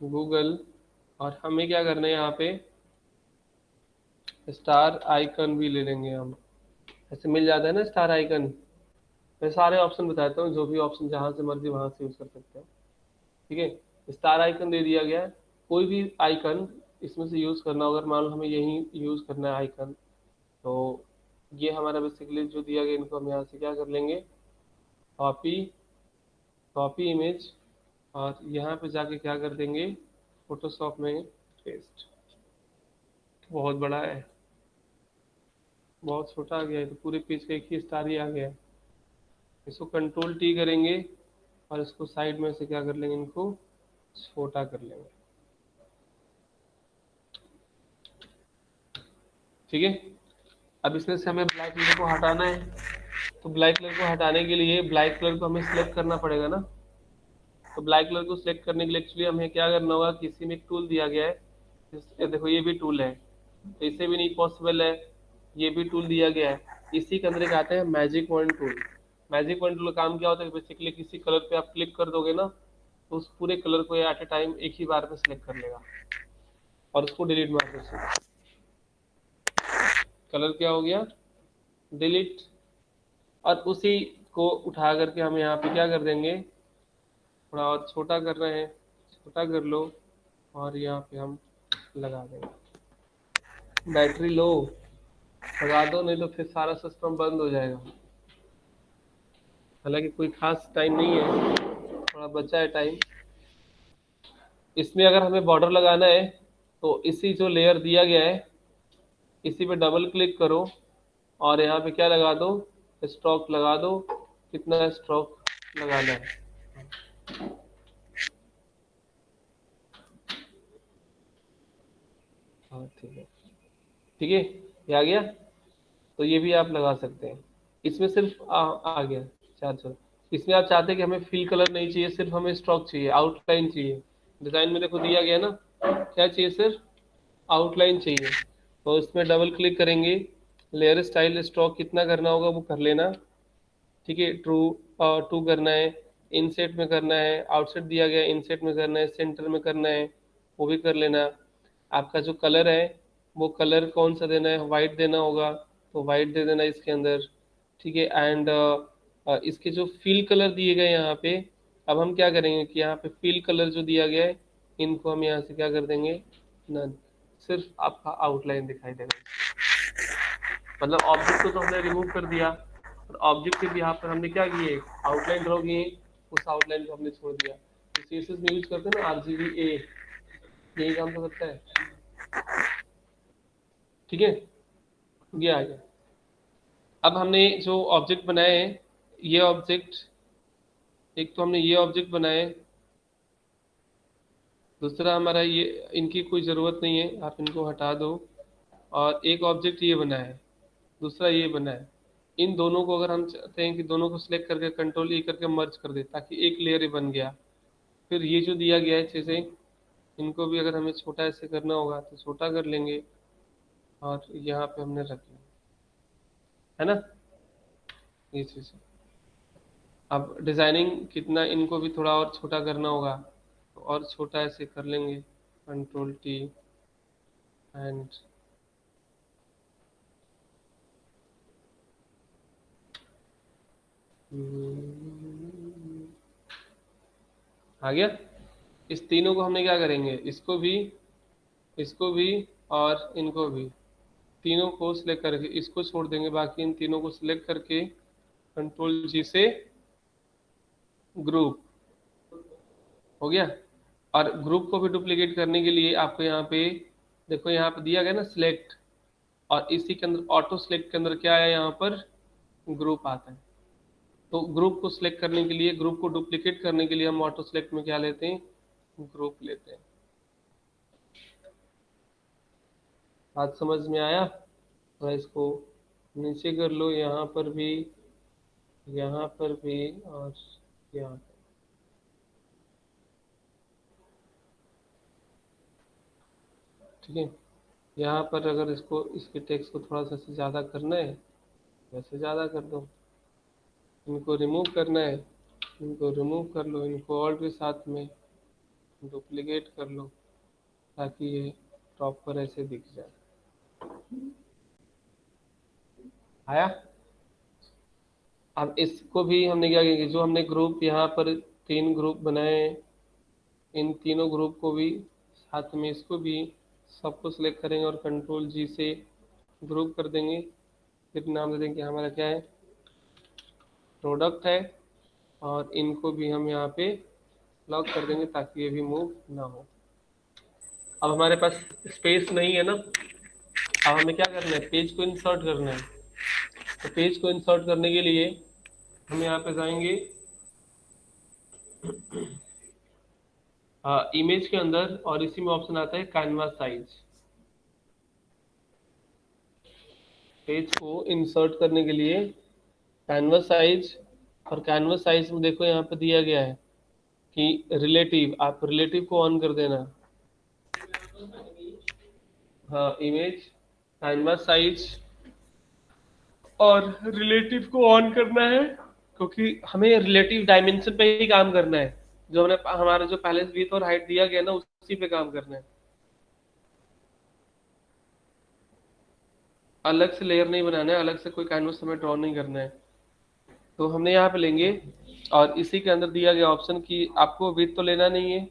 गूगल, और हमें क्या करना है, यहाँ पे स्टार आइकन भी ले लेंगे हम, ऐसे मिल जाता है ना स्टार आइकन। मैं सारे ऑप्शन बताता हूँ, जो भी ऑप्शन जहाँ से मर्जी वहाँ से यूज कर सकते हैं। ठीक है, स्टार आइकन दे दिया गया है, कोई भी आइकन इसमें से यूज करना होगा, मान लो हमें यही यूज करना है आइकन, तो ये हमारा बेसिकली जो दिया गया, इनको हम यहाँ से क्या कर लेंगे, कॉपी, कॉपी इमेज, और यहाँ पे जाके क्या कर देंगे, फोटोशॉप में पेस्ट। बहुत बड़ा है, बहुत छोटा आ गया है, तो पूरे पेज का एक ही स्टार ही आ गया है। इसको कंट्रोल टी करेंगे और इसको साइड में से क्या कर लेंगे, इनको छोटा कर लेंगे। ठीक है। अब इसमें से हमें ब्लैक कलर को हटाना है, तो ब्लैक कलर को हटाने के लिए ब्लैक कलर को हमें सिलेक्ट करना पड़ेगा ना। तो ब्लैक कलर को सिलेक्ट करने के लिए एक्चुअली हमें क्या करना होगा, किसी में एक टूल दिया गया है, देखो ये भी टूल है, तो इससे भी नहीं पॉसिबल है, ये भी टूल दिया गया है। इसी के अंदर एक आता है magic point tool. Magic point tool का काम क्या होता है, बेसिकली किसी कलर पे आप क्लिक कर दोगे ना, तो उस पूरे कलर को एट ए टाइम एक ही बार में सिलेक्ट कर लेगा और उसको डिलीट मार देगा। कलर क्या हो गया, डिलीट। और उसी को उठा करके हम यहाँ पे क्या कर देंगे, थोड़ा और छोटा कर रहे हैं, छोटा कर लो, और यहाँ पे हम लगा देंगे। बैटरी लो, लगा दो, नहीं तो फिर सारा सिस्टम बंद हो जाएगा। हालांकि कोई खास टाइम नहीं है, थोड़ा बचा है टाइम। इसमें अगर हमें बॉर्डर लगाना है तो इसी जो लेयर दिया गया है, इसी पे डबल क्लिक करो और यहाँ पे क्या लगा दो, स्ट्रोक लगा दो, कितना स्ट्रोक लगाना है। हाँ ठीक है, ठीक है, ये आ गया। तो ये भी आप लगा सकते हैं। इसमें सिर्फ आ गया 400। इसमें आप चाहते हैं कि हमें फिल कलर नहीं चाहिए, सिर्फ हमें स्ट्रोक चाहिए, आउटलाइन चाहिए। डिजाइन में देखो दिया गया ना, क्या चाहिए, सिर्फ आउटलाइन चाहिए। तो इसमें डबल क्लिक करेंगे, लेयर स्टाइल स्ट्रोक कितना करना होगा वो कर लेना। ठीक है, ट्रू, 2 करना है, इनसेट में करना है, आउटसेट दिया गया इनसेट में करना है, सेंटर में करना है, वो भी कर लेना। आपका जो कलर है वो कलर कौन सा देना है, वाइट देना होगा तो वाइट दे देना इसके अंदर। ठीक है, एंड इसके जो फिल कलर दिए गए यहाँ पे, अब हम क्या करेंगे कि यहाँ पे फिल कलर जो दिया गया है, इनको हम यहाँ से क्या कर देंगे, नन। सिर्फ आपका आउटलाइन दिखाई देगा, मतलब ऑब्जेक्ट को तो हमने रिमूव कर दिया, और ऑब्जेक्ट के बिहाफ पर हमने क्या किए, आउटलाइन ड्रॉ किए, उस आउटलाइन को हमने छोड़ दिया। तो सीएसएस में यूज करते हैं ना RGBA, यही काम तो करता है। ठीक है, ये आ गया। अब हमने जो ऑब्जेक्ट बनाए हैं, ये ऑब्जेक्ट, एक तो हमने ये ऑब्जेक्ट बनाए, दूसरा हमारा ये, इनकी कोई ज़रूरत नहीं है, आप इनको हटा दो। और एक ऑब्जेक्ट ये बना है, दूसरा ये बना है। इन दोनों को अगर हम चाहते हैं कि दोनों को सिलेक्ट करके कंट्रोल ई करके मर्ज कर दे, ताकि एक लेयर ही बन गया। फिर ये जो दिया गया है चीज़ें, इनको भी अगर हमें छोटा ऐसे करना होगा तो छोटा कर लेंगे, और यहाँ पे हमने रख लिया, है ना, ये चीज़। अब डिजाइनिंग कितना, इनको भी थोड़ा और छोटा करना होगा, तो और छोटा ऐसे कर लेंगे, कंट्रोल टी एंड आ गया। इस तीनों को हमने क्या करेंगे, इसको भी और इनको भी, तीनों को सिलेक्ट करके इसको छोड़ देंगे, बाकी इन तीनों को सिलेक्ट करके कंट्रोल जी से ग्रुप हो गया। और ग्रुप को भी डुप्लीकेट करने के लिए आपको यहाँ पे देखो, यहाँ पे दिया गया ना सिलेक्ट, और इसी के अंदर ऑटो सिलेक्ट के अंदर क्या है, यहाँ पर ग्रुप आता है। तो ग्रुप को सिलेक्ट करने के लिए, ग्रुप को डुप्लीकेट करने के लिए हम ऑटो सिलेक्ट में क्या लेते हैं, ग्रुप लेते हैं। बात समझ में आया? तो इसको नीचे कर लो, यहाँ पर भी, यहाँ पर भी, और यहाँ पर। ठीक है, यहाँ पर अगर इसको, इसके टेक्स्ट को थोड़ा सा ज़्यादा करना है, वैसे ज़्यादा कर दो। इनको रिमूव करना है, इनको रिमूव कर लो, इनको ऑल्ट के साथ में डुप्लीकेट कर लो, ताकि ये प्रॉपर ऐसे दिख जाए। आया? अब इसको भी हमने क्या किया कि जो हमने ग्रुप यहाँ पर 3 ग्रुप बनाए, इन तीनों ग्रुप को भी साथ में, इसको भी सबको सिलेक्ट करेंगे और कंट्रोल जी से ग्रुप कर देंगे। फिर नाम दे देंगे हमारा क्या है, प्रोडक्ट है, और इनको भी हम यहाँ पे लॉक कर देंगे ताकि ये भी मूव ना हो। अब हमारे पास स्पेस नहीं है ना, अब हमें क्या करना है, पेज को इंसर्ट करना है। तो पेज को इंसर्ट करने के लिए हम यहाँ पे जाएंगे इमेज के अंदर, और इसी में ऑप्शन आता है कैनवास साइज। पेज को इंसर्ट करने के लिए कैनवास साइज, और कैनवास साइज में देखो यहाँ पे दिया गया है कि रिलेटिव, आप रिलेटिव को ऑन कर देना। हाँ, इमेज, कैनवास साइज और रिलेटिव को ऑन करना है, क्योंकि हमें रिलेटिव डायमेंशन पे ही काम करना है। जो हमने हमारा जो पहले विड्थ और हाइट दिया गया ना, उसी पे काम करना है, अलग से लेयर नहीं बनाना है, अलग से कोई कैनवस हमें ड्रॉ नहीं करना है। तो हमने यहाँ पे लेंगे, और इसी के अंदर दिया गया ऑप्शन कि आपको विड्थ तो लेना नहीं है,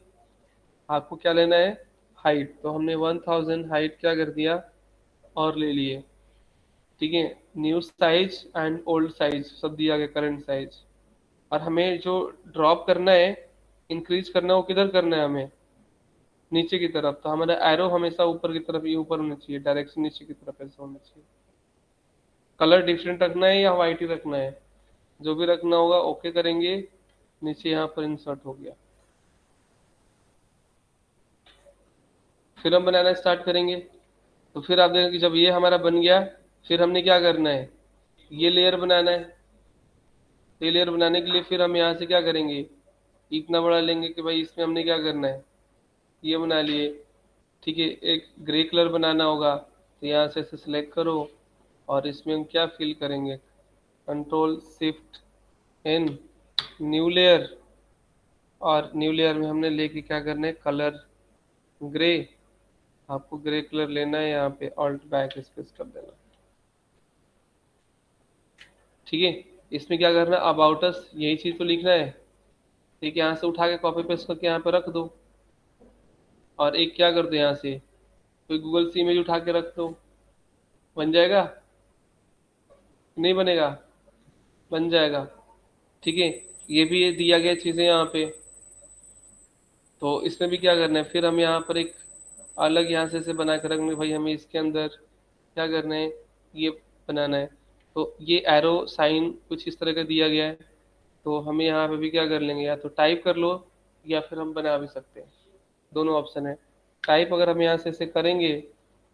आपको क्या लेना है, हाइट। तो हमने 1000 हाइट क्या कर दिया, और ले लिए। ठीक है, new size and old size सब दिया गया, करंट साइज। और हमें जो ड्रॉप करना है, इंक्रीज करना है, वो किधर करना है हमें, नीचे की तरफ। तो हमारा एरो हमेशा ऊपर की तरफ, ये ऊपर होना चाहिए, डायरेक्शन नीचे की तरफ ऐसा होना चाहिए। कलर डिफरेंट रखना है या वाइट ही रखना है, जो भी रखना होगा ओके करेंगे। नीचे यहाँ पर इंसर्ट हो गया। फिर हम बनाना स्टार्ट करेंगे। तो फिर आप देखेंगे कि जब ये हमारा बन गया, फिर हमने क्या करना है, ये लेयर बनाना है। ये लेयर बनाने के लिए फिर हम यहाँ से क्या करेंगे, इतना बड़ा लेंगे कि भाई इसमें हमने क्या करना है, ये बना लिए। ठीक है, एक ग्रे कलर बनाना होगा, तो यहाँ से इसे सिलेक्ट करो, और इसमें हम क्या फिल करेंगे, control shift N, new layer, और न्यू लेयर में हमने लेके क्या करना है, कलर ग्रे। आपको ग्रे कलर लेना है, यहाँ पे ऑल्ट बैक स्पेस कर देना। ठीक है, इसमें क्या करना है, अबाउट अस यही चीज तो लिखना है। ठीक है, यहाँ से उठा के कॉपी पेस्ट करके यहाँ पे रख दो, और एक क्या कर दो, यहाँ से कोई गूगल से इमेज उठा के रख दो। बन जाएगा, नहीं बनेगा, बन जाएगा। ठीक है, ये भी ये दिया गया चीजें यहाँ पे। तो इसमें भी क्या करना है, फिर हम यहाँ पर एक अलग यहाँ से बना के रखेंगे, भाई हमें इसके अंदर क्या करना है, ये बनाना है। तो ये एरो साइन कुछ इस तरह का दिया गया है। तो हमें यहाँ पे भी क्या कर लेंगे, या तो टाइप कर लो, या फिर हम बना भी सकते हैं, दोनों ऑप्शन है। टाइप अगर हम यहाँ से ऐसे करेंगे,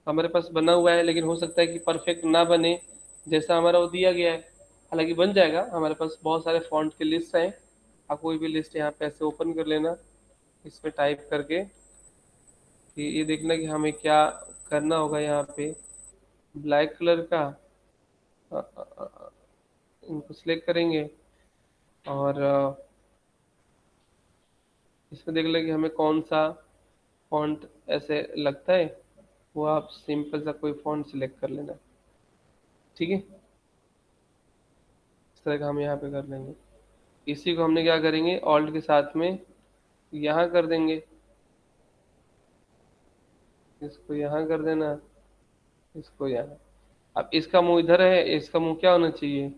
हमारे पास बना हुआ है, लेकिन हो सकता है कि परफेक्ट ना बने जैसा हमारा वो दिया गया है। हालांकि बन जाएगा, हमारे पास बहुत सारे फॉन्ट की लिस्ट हैं। आप कोई भी लिस्ट यहाँ पे ऐसे ओपन कर लेना, इसमें टाइप करके कि ये देखना कि हमें क्या करना होगा। यहाँ पे ब्लैक कलर का इनको सिलेक्ट करेंगे, और इसमें देख लें कि हमें कौन सा फॉन्ट ऐसे लगता है, वो आप सिंपल सा कोई फॉन्ट सिलेक्ट कर लेना। ठीक है, इस तरह का हम यहाँ पे कर लेंगे। इसी को हमने क्या करेंगे, ऑल्ट के साथ में यहाँ कर देंगे, इसको यहाँ कर देना, इसको यहाँ। अब इसका मुंह इधर है, इसका मुंह क्या होना चाहिए,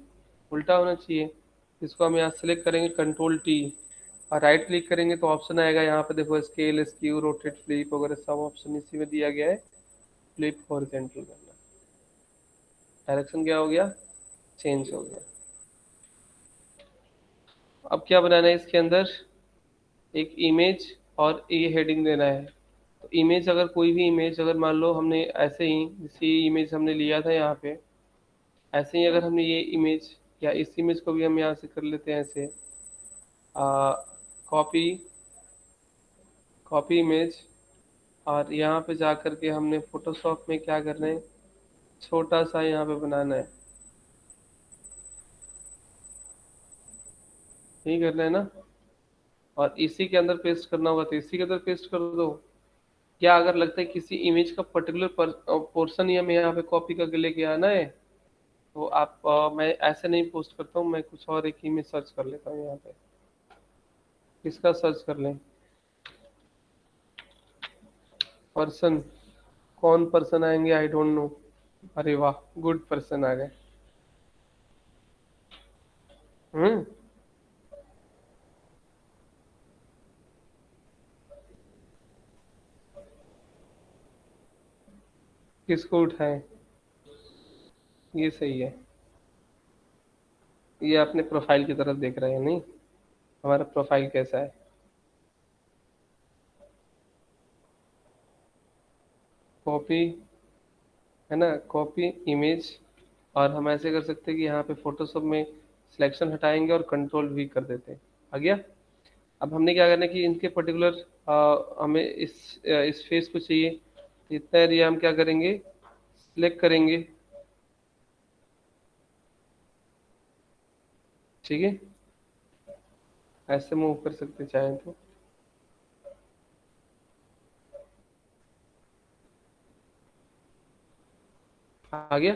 उल्टा होना चाहिए। इसको हम यहाँ सेलेक्ट करेंगे, कंट्रोल टी, और राइट क्लिक करेंगे तो ऑप्शन आएगा यहाँ पे, देखो स्केल, स्क्यू, रोटेट, फ्लिप वगैरह सब ऑप्शन इसी में दिया गया है। फ्लिप हॉरिजॉन्टल करना, डायरेक्शन क्या हो गया, चेंज हो गया। अब क्या बनाना है इसके अंदर, एक इमेज और ये हेडिंग देना है। तो इमेज, अगर कोई भी इमेज, अगर मान लो हमने ऐसे ही जैसे ये इमेज हमने लिया था यहाँ पे, ऐसे ही अगर हमने ये इमेज या इस इमेज को भी हम यहाँ से कर लेते हैं ऐसे, कॉपी, कॉपी इमेज, और यहाँ पे जा करके हमने फोटोशॉप में क्या करना है, छोटा सा यहाँ पे बनाना है, यही करना है ना, और इसी के अंदर पेस्ट करना होगा तो इसी के अंदर पेस्ट कर दो। क्या अगर लगता है किसी इमेज का पर्टिकुलर पोर्शन ही हमें यहाँ पे कॉपी करके लेके आना है, तो आप मैं ऐसे नहीं पोस्ट करता हूँ, मैं कुछ और एक इमेज सर्च कर लेता हूँ यहाँ पे। किसका सर्च कर लें, पर्सन, कौन पर्सन आएंगे, आई डोंट नो। अरे वाह, गुड पर्सन आ गए। हम्म, किसको उठाएं, ये सही है। ये अपने प्रोफाइल की तरफ देख रहे हैं, नहीं हमारा प्रोफाइल कैसा है। कॉपी, है ना, कॉपी इमेज, और हम ऐसे कर सकते हैं कि यहाँ पे फोटोशॉप में सिलेक्शन हटाएंगे और कंट्रोल वी कर देते हैं, आ गया। अब हमने क्या करना है कि इनके पर्टिकुलर हमें इस फेस को चाहिए, तो इतना एरिया हम क्या करेंगे, सिलेक्ट करेंगे। ठीक है, ऐसे मूव कर सकते हैं चाहें तो। आ गया।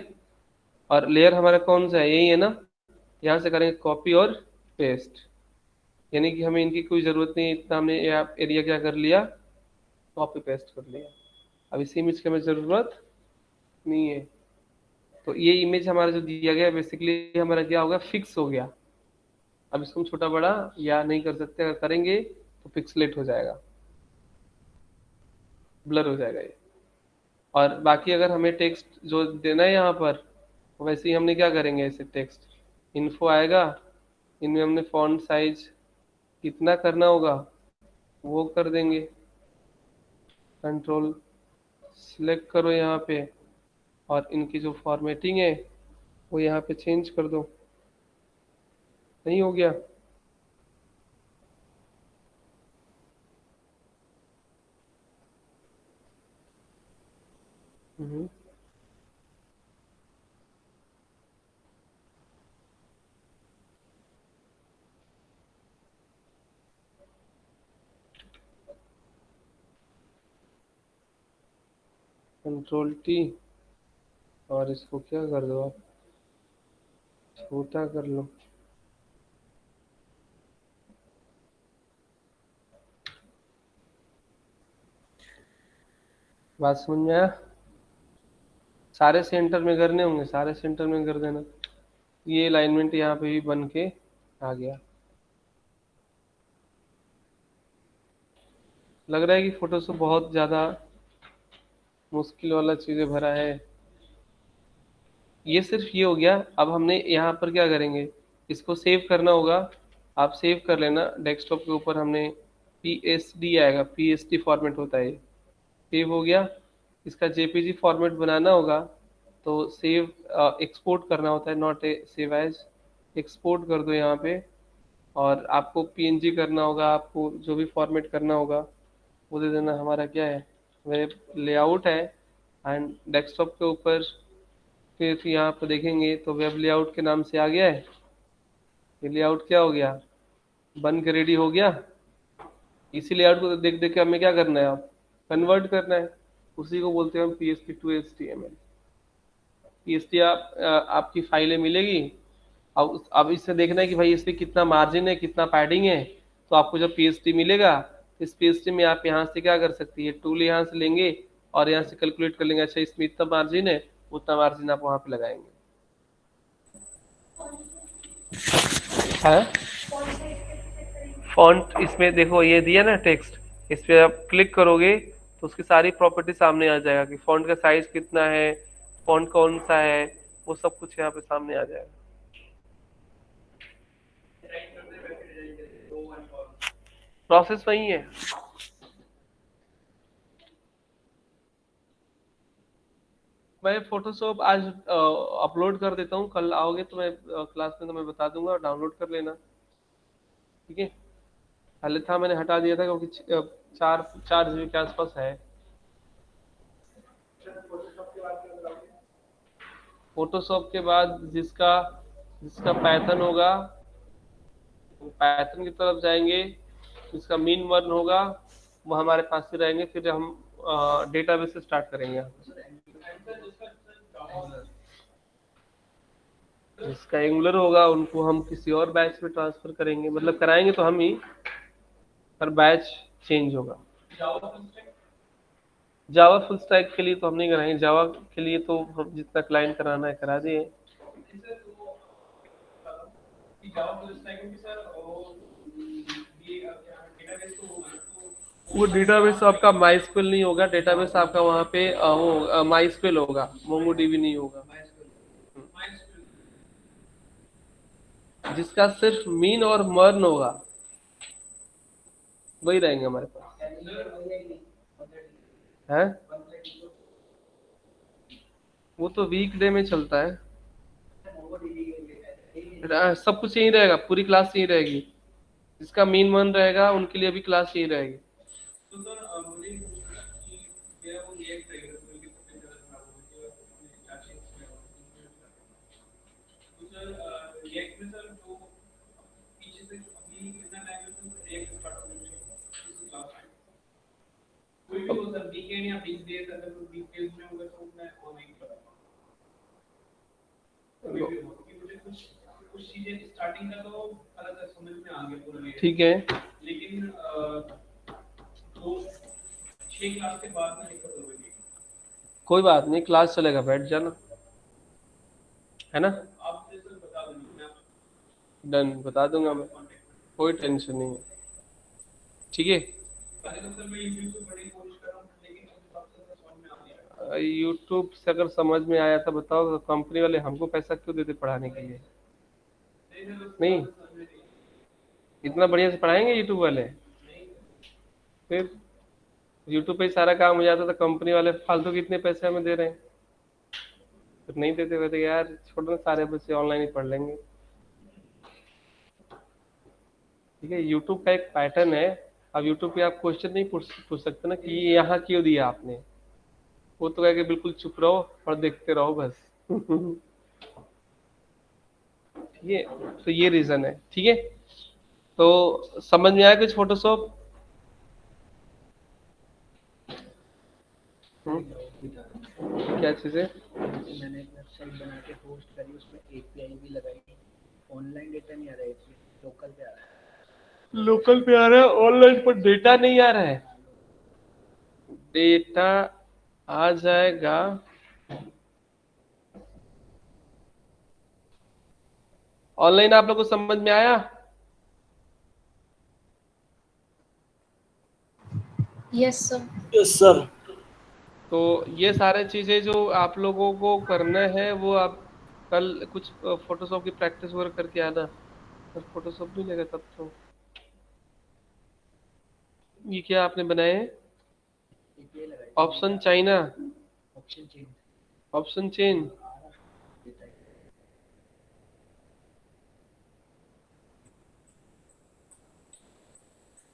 और लेयर हमारा कौन सा है, यही है ना, यहाँ से करेंगे कॉपी और पेस्ट, यानी कि हमें इनकी कोई ज़रूरत नहीं है, इतना हमने एरिया क्या कर लिया, कॉपी पेस्ट कर लिया। अब इस इमेज की हमें ज़रूरत नहीं है, तो ये इमेज हमारा जो दिया गया बेसिकली हमारा क्या हो गया, फिक्स हो गया। अब इसको हम छोटा बड़ा या नहीं कर सकते, अगर करेंगे तो पिक्सलेट हो जाएगा, ब्लर हो जाएगा ये। और बाकी अगर हमें टेक्स्ट जो देना है यहाँ पर, वैसे ही हमने क्या करेंगे, ऐसे टेक्स्ट इन्फो आएगा, इनमें हमने फॉन्ट साइज कितना करना होगा वो कर देंगे, कंट्रोल सिलेक्ट करो यहाँ पे, और इनकी जो फॉर्मेटिंग है वो यहाँ पे चेंज कर दो। नहीं हो गया, कंट्रोल टी, और इसको क्या कर दो आप, छोटा कर लो। बात समझ में आया, सारे सेंटर में करने होंगे, सारे सेंटर में कर देना। ये अलाइनमेंट यहाँ पे भी बन के आ गया। लग रहा है कि फोटोशॉप बहुत ज़्यादा मुश्किल वाला चीज़ें भरा है। ये सिर्फ ये हो गया। अब हमने यहाँ पर क्या करेंगे, इसको सेव करना होगा। आप सेव कर लेना, डेस्कटॉप के ऊपर हमने PSD आएगा, PSD फॉर्मेट होता है ये। सेव हो गया। इसका JPG फॉर्मेट बनाना होगा, तो सेव एक्सपोर्ट करना होता है, not a save as. Export कर दो यहाँ पे, और आपको PNG करना होगा, आपको जो भी फॉर्मेट करना होगा वो दे देना। हमारा क्या है, वेब लेआउट है, एंड डेस्कटॉप के ऊपर फिर यहाँ पर देखेंगे तो वेब लेआउट के नाम से आ गया है। ये लेआउट क्या हो गया, बन के रेडी हो गया। इसी लेआउट को देख देख के हमें क्या करना है, आप कन्वर्ट करना है। उसी को बोलते हैं हम PHP टू HTML। PHP आपकी फाइलें मिलेगी। अब इससे देखना है कि भाई इसमें कितना मार्जिन है, कितना पैडिंग है। तो आपको जब PHP मिलेगा, इस PHP में आप यहाँ से क्या कर सकती है, टूल यहाँ से लेंगे और यहाँ से कैलकुलेट कर लेंगे, अच्छा इसमें इतना मार्जिन है, उतना मार्जिन आप वहाँ पे लगाएंगे। हाँ, फॉन्ट इसमें देखो ये दिया ना टेक्स्ट, इस पे आप क्लिक करोगे तो उसकी सारी प्रॉपर्टी सामने आ जाएगा कि फॉन्ट का साइज कितना है, फॉन्ट कौन सा है, वो सब कुछ यहाँ पे सामने आ जाएगा। प्रोसेस वही है। मैं फोटोशॉप आज अपलोड कर देता हूँ, कल आओगे तो मैं क्लास में तो मैं बता दूंगा, डाउनलोड कर लेना, ठीक है। पहले था मैंने हटा दिया था क्योंकि 4 GB के आसपास है। फोटोशॉप के बाद जिसका जिसका पैथन होगा, पैथन की तरफ जाएंगे। जिसका मीन वर्न होगा वो हमारे पास ही रहेंगे, फिर हम डेटाबेस से स्टार्ट करेंगे। जिसका एंगुलर होगा उनको हम किसी और बैच में ट्रांसफर करेंगे, मतलब कराएंगे तो हम ही, पर बैच चेंज होगा। जावा फुल स्टैक के लिए तो हम नहीं कराएंगे, जावा के लिए तो हम जितना क्लाइंट कराना है करा दिए। वो डेटाबेस आपका माइस्क्वेल नहीं होगा, डेटाबेस आपका वहाँ पे वो माइस्क्वेल होगा, मोंगोडीबी नहीं होगा। जिसका सिर्फ मीन और मर्न होगा वही रहेंगे हमारे पास है। वो तो वीक डे में चलता है। सब कुछ यही रहेगा, पूरी क्लास यही रहेगी। जिसका मीन वन रहेगा उनके लिए भी क्लास यही रहेगी। ठीक है, कोई बात नहीं, क्लास चलेगा, बैठ जाना, है ना। डन, बता दूंगा मैं, कोई टेंशन नहीं है, ठीक है। यूट्यूब से अगर समझ में आया था बताओ, तो कंपनी वाले हमको पैसा क्यों देते पढ़ाने के लिए? नहीं, इतना बढ़िया से पढ़ाएंगे यूट्यूब वाले? फिर यूट्यूब पे ही सारा काम हो जाता, तो कंपनी वाले फालतू कितने पैसे हमें दे रहे हैं? फिर नहीं देते हुए तो यार छोड़ो, सारे बच्चे ऑनलाइन ही पढ़ लेंगे, ठीक है। यूट्यूब का एक पैटर्न है। अब यूट्यूब पे आप क्वेश्चन नहीं पूछ सकते ना कि ये यहाँ क्यों दिया आपने। वो तो कह के बिल्कुल चुप रहो और देखते रहो बस। ठीक है, तो ये रीजन है, ठीक है। तो समझ में आया कुछ फोटोशॉप? क्या चीजें? मैंने एक वेबसाइट बना के होस्ट करी, उसमें एपीआई भी लगाई, ऑनलाइन डेटा नहीं आ रहा है, लोकल पे आ रहा है। लोकल पे आ रहा है, ऑनलाइन पर डेटा नहीं आ रहा है। डेटा आ जाएगा। ऑनलाइन आप लोग को समझ में आया? Yes sir. Yes sir. तो ये सारे चीजें जो आप लोगों को करना है वो आप कल कुछ फोटोशॉप की प्रैक्टिस वगैरह करके आना। पर फोटोशॉप नहीं लेगा तब तो। ये क्या आपने बनाए हैं? एपीआई लगाई, option China, option change option change. देता है।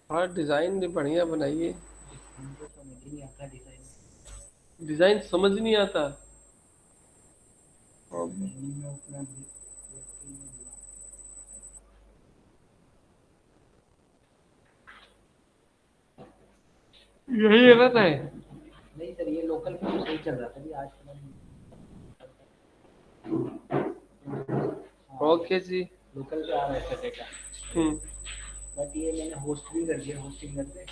हाँ, डिजाइन भी बढ़िया बनाइए। मुझे समझ ही नहीं आता डिजाइन। डिजाइन समझ नहीं आता। डिजाइनिंग में उतना यही गलत है। नहीं सर, ये लोकल पे तो सही चल रहा था, अभी आज पता नहीं। हाँ, ओके जी। लोकल पे आ रहा है सर डेटा, हम्म। बट ये मैंने होस्ट भी कर दिया, होस्टिंग पे,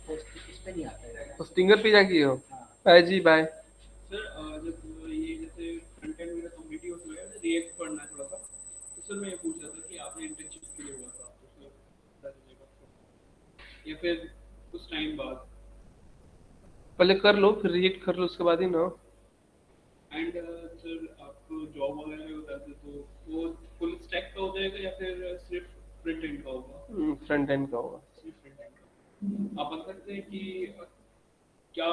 होस्ट इस पे नहीं आता है। तो स्टिंगर पे जाके हो। हाँ बाय जी बाय। सर जब ये जैसे फ्रंट एंड मेरा कंप्लीट ही हो गया है, रिएक्ट पढ़ना है थोड़ा सा, तो सर मैं ये पूछ रहा था कि आपने इंटर्नशिप के लिए हुआ था, तो उसमें बता दीजिएगा, या फिर कुछ टाइम बाद। पहले कर लो, फिर रिएक्ट कर लो, उसके बाद ही ना। एंड सर आपको जॉब वगैरह में होता है तो वो फुल स्टैक का हो जाएगा या फिर सिर्फ फ्रंट एंड का होगा? फ्रंट एंड का होगा। सिर्फ फ्रंट एंड का। आप बता सकते हैं कि क्या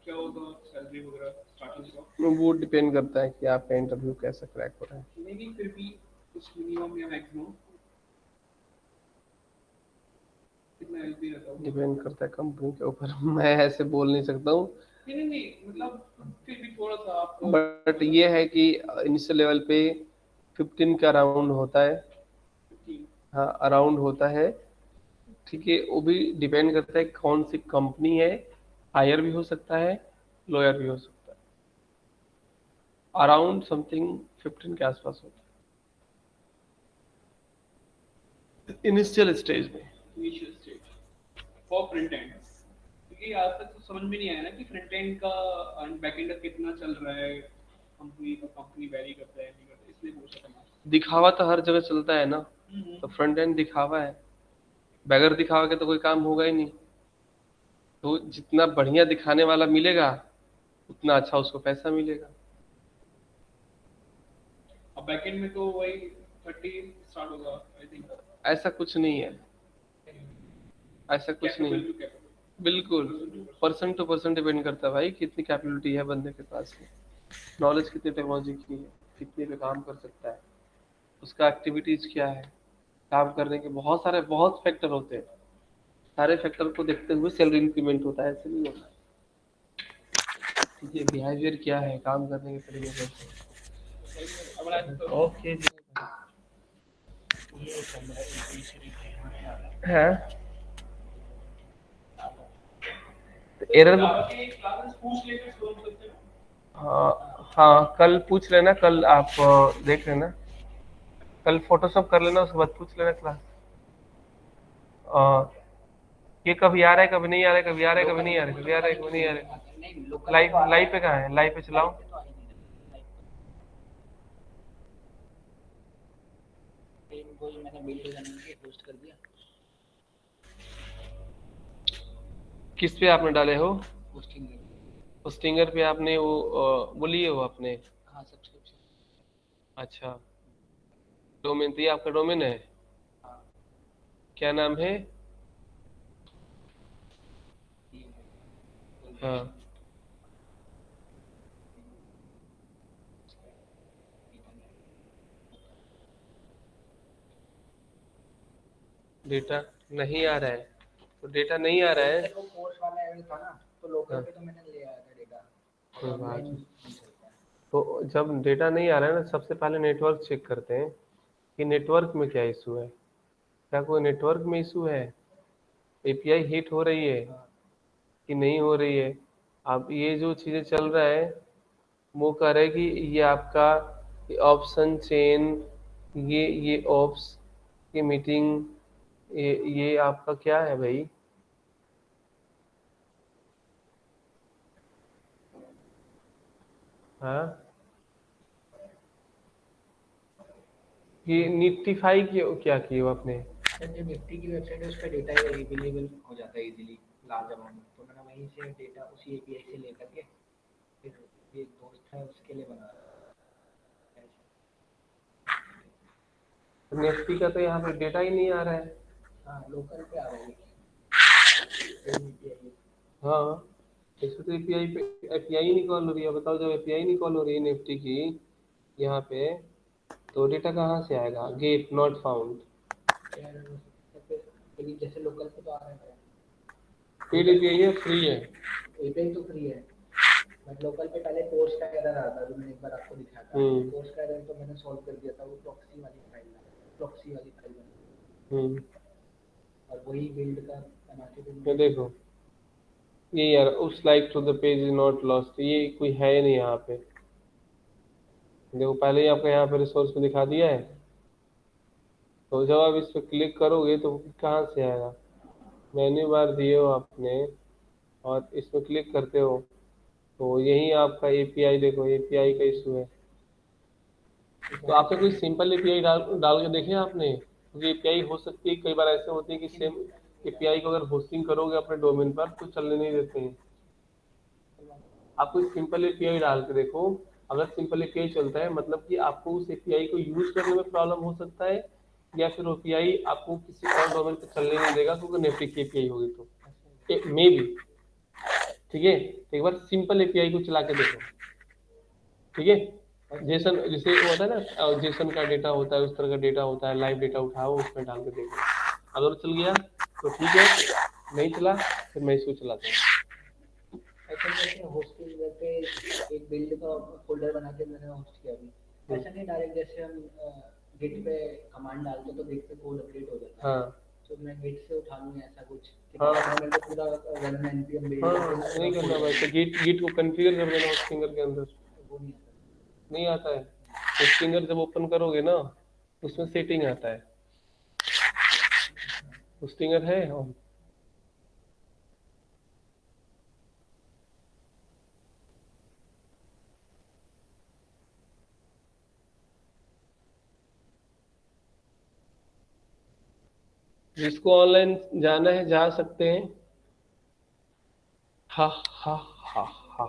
क्या होगा सैलरी वगैरह स्टार्टिंग का? वो डिपेंड करता है कि आपका इंटरव्यू कैसा क्रैक हो रहा है। नहीं फिर भी कुछ मिनिमम या मैक्सिमम कितना एलपी रहता होगा? डिपेंड करता है कंपनी के ऊपर। मैं ऐसे बोल नहीं सकता हूँ। नहीं मतलब फिर भी थोड़ा सा आप बट ये है कि इनिशियल लेवल पे 15 का अराउंड होता है। 15। हाँ, अराउंड होता है। ठीक है, वो भी डिपेंड करता है कौन सी कंपनी है। हायर भी हो सकता है, लोअर भी हो सकता है। अराउंड समथिंग 15 के आसपास होता है इनिशियल स्टेज में। Initial stage for front end, क्योंकि आज तक तो समझ में नहीं आया ना कि फ्रंट एंड का एंड बैक एंड का कितना चल रहा है, कंपनी वैरी करता है नहीं करता, इसलिए पूछ रहा था मैं। दिखावा तो हर जगह चलता है ना। तो हम्म। फ्रंट एंड दिखावा है। बगैर दिखावा के तो कोई काम होगा ही नहीं। तो जितना बढ़िया दिखाने वाला मिलेगा, उतना अच्छा उसको पैसा मिलेगा। अब बैक एंड में तो वही 30 स्टार्ट होगा आई थिंक। ऐसा कुछ नहीं है। ऐसा कुछ नहीं कैपेबल है। टू कैपेबल, बिल्कुल। पर्सन टू पर्सन डिपेंड करता है भाई, कितनी कैपेबिलिटी है बंदे के पास में, नॉलेज कितनी टेक्नोलॉजी की है, कितने पे काम कर सकता है, उसका एक्टिविटीज क्या है। काम करने के बहुत फैक्टर होते हैं। सारे फैक्टर को देखते हुए सैलरी इंक्रीमेंट होता है, ऐसे नहीं होता। ठीक है, बिहेवियर क्या है, काम करने के तरीके कैसे। ओके जी। ये 15 है एरर को। जावा के क्लासेस पूछ लेकर छोड़ सकते हैं। हाँ हाँ, कल पूछ लेना, कल आप देख लेना। कल फोटोशॉप कर लेना, उसके बाद पूछ लेना क्लास। ये कभी आ रहा है, कभी नहीं आ रहा है, कभी आ रहा है, कभी नहीं आ रहा है, कभी आ रहा है, कभी नहीं आ रहा है। नहीं, लोकल पे तो लाइव आता लाइव है, पे कहाँ है? लाइव पे चलाओ। लाइव पे तो आ ही नहीं रहा, लाइव पे कोई मैंने बिल्ड करने के पोस्ट कर दिया, किस पे आपने डाले हो? पोस्टिंग। उस स्टिंगर पे आपने वो लिए हो आपने? हाँ, सब्सक्रिप्शन। अच्छा, डोमेन तो ये आपका डोमेन है? हाँ, क्या नाम है? ये है। हाँ, डेटा नहीं आ रहा है। तो डेटा नहीं आ रहा है। वो कोर्स वाला एवल था ना, तो लोकल हाँ, पे तो मैंने ले आया था डेटा, कोई बात ऑनलाइन नहीं। नहीं चलता है। तो जब डेटा नहीं आ रहा है ना, सबसे पहले नेटवर्क चेक करते हैं कि नेटवर्क में क्या इशू है। क्या कोई नेटवर्क में इशू है? एपीआई हिट हो रही है हाँ, कि नहीं हो रही है? अब ये जो चीज़ें चल रहा है, वो कह रहे हैं कि ये आपका ऑप्शन चेन, ये ऑप्स, ये मीटिंग, ये आपका क्या है भाई? हाँ, ये निफ्टीफाई क्या किए हो आपने? सर जो निफ्टी की वेबसाइट है उस पर डेटा अवेलेबल हो जाता है इजीली, लार्ज अमाउंट, तो मैंने वहीं से डेटा उसी एपीआई से लेकर के फिर एक दोस्त है उसके लिए बना है। निफ्टी का तो यहाँ पे डेटा ही नहीं आ रहा है। हाँ, लोकल पे आ रहा है API। हाँ, इसमें तो एपीआई पे एपीआई नहीं कॉल हो रही है। बताओ, जब एपीआई नहीं कॉल हो रही है निफ्टी की यहाँ पे, तो डेटा कहाँ से आएगा? Get not found. लेकिन जैसे लोकल पे तो आ रहा है, पेड एपीआई है, फ्री है? एपीआई तो फ्री है, बट लोकल पे पहले कोर्स का एरर आता था, जो मैंने एक बार आपको दिखाया था। कोर्स का एरर तो मैंने सॉल्व कर दिया था, वो प्रॉक्सी वाली फाइल बनी, हम्म। और वही बिल्ड का बना के तो देखो, ये यार उस like to the page is not lost, ये कोई है नहीं यहाँ पे। देखो पहले ही आपको यहाँ पे रिसोर्स में दिखा दिया है, तो जब आप इस पर क्लिक करोगे तो कहाँ से आएगा, मेन्यू बार दिए हो आपने और इसमें क्लिक करते हो तो यही आपका एपीआई, देखो एपीआई का इशू है। तो आपने कोई सिंपल एपीआई डाल डाल के देखे आपने, क्योंकि एपीआई हो सकती है कई बार ऐसे होती है कि सेम एपीआई को अगर होस्टिंग करोगे अपने डोमेन पर तो चलने नहीं देते हैं। आप कोई सिंपल एपीआई डाल के देखो, अगर सिंपल एपीआई चलता है मतलब कि आपको उस एपीआई को यूज करने में प्रॉब्लम हो सकता है, या फिर एपीआई आपको किसी और डोमेन पर चलने नहीं देगा क्योंकि नेटफ्लिक्स की एपीआई होगी तो मे बी। ठीक है, तो एक बार सिंपल एपीआई को चला के देखो। ठीक है, जेसन जैसे वो होता है ना, जेसन का डेटा होता है, उस तरह का डेटा होता है, लाइव डेटा उठाओ उसमें डाल के देखो, अगर चल गया तो ठीक है, नहीं चला फिर मैं इसको चलाता हूँ। ऐसा जैसे होस्टिंग पे एक बिल्ड का फोल्डर बना के मैंने होस्ट किया अभी, ऐसा नहीं डायरेक्ट जैसे हम गिट पे कमांड डालते तो देखते कोड अपडेट हो जाता है। हाँ तो मैं गिट से उठा लूँ ऐसा कुछ कि हाँ मेरे को पूरा रन npm बिल्ड हाँ, करके नहीं करना वैसे, गिट गिट को कॉन्फ़िगर कर देना उस फिंगर के अंदर। वो नहीं आता। नहीं आता है, उस फिंगर जब ओपन करोगे ना उसमें सेटिंग आता है, उस फिंगर है और जिसको ऑनलाइन जाना है जा सकते हैं। हा हा हा हा हा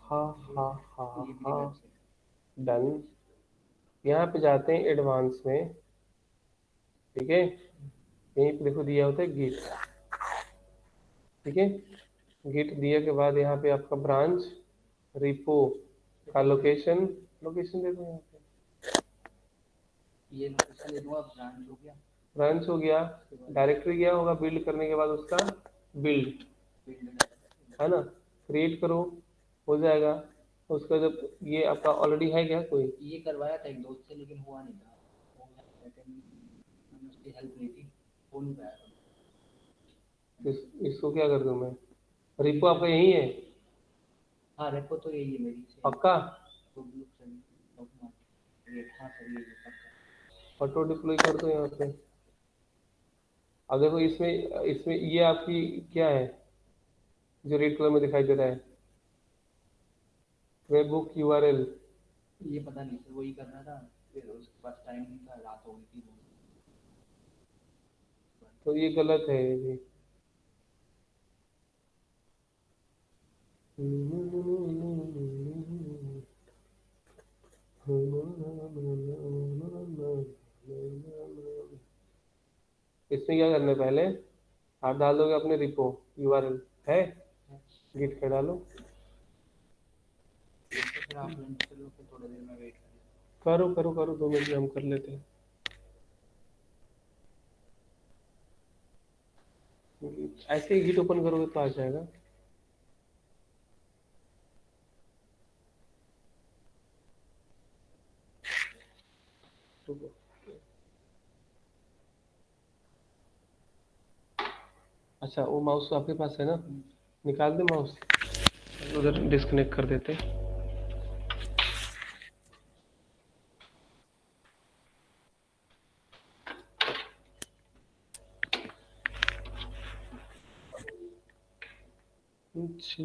हा हा हा ये भी हा। वेबसाइट डन, यहाँ पे जाते हैं एडवांस में। ठीक है, यहीं पे देखो दिया होता है गिट। ठीक है, गिट दिया के बाद यहाँ पे आपका ब्रांच, रिपो का लोकेशन, लोकेशन दे दो यहाँ पे। ये लोकेशन ले दूंगा, ब्रांच हो गया, ब्रांच हो गया, डायरेक्टरी गया होगा बिल्ड करने के बाद उसका बिल्ड, बिल्ड है ना, क्रिएट करो, हो जाएगा। उसका जब ये आपका ऑलरेडी है क्या कोई, ये करवाया था एक दोस्त से लेकिन हुआ नहीं था। वो मैंने उसकी हेल्प ली थी, हो नहीं पाया था। इसको क्या कर दूं मैं, रिपो आपका यही है हाँ रेपो तो यही है मेरी से। पक्का, तो ग्रुप से ये हाँ सर ये पक्का। ऑटो डिप्लॉय कर दो यहाँ पे। अब देखो इसमें इसमें ये आपकी क्या है जो रेड कलर में दिखाई दे रहा है, वेब बुक यूआरएल। ये पता नहीं सर, वही करना था, फिर उसके पास टाइम नहीं था, रात हो गई थी। तो ये गलत है ये भी। इसमें क्या करना है, पहले आप डाल दोगे अपने रिपो यूआरएल है, गिट का डालो। तो फिर आप लंच कर लो, फिर थोड़ी देर में वेट करें। करो करो करो, 2 मिनट में हम कर लेते हैं। ऐसे ही गिट ओपन करोगे तो आ जाएगा। अच्छा वो माउस तो आपके पास है ना, निकाल दे माउस, उधर डिस्कनेक्ट कर देते। अच्छा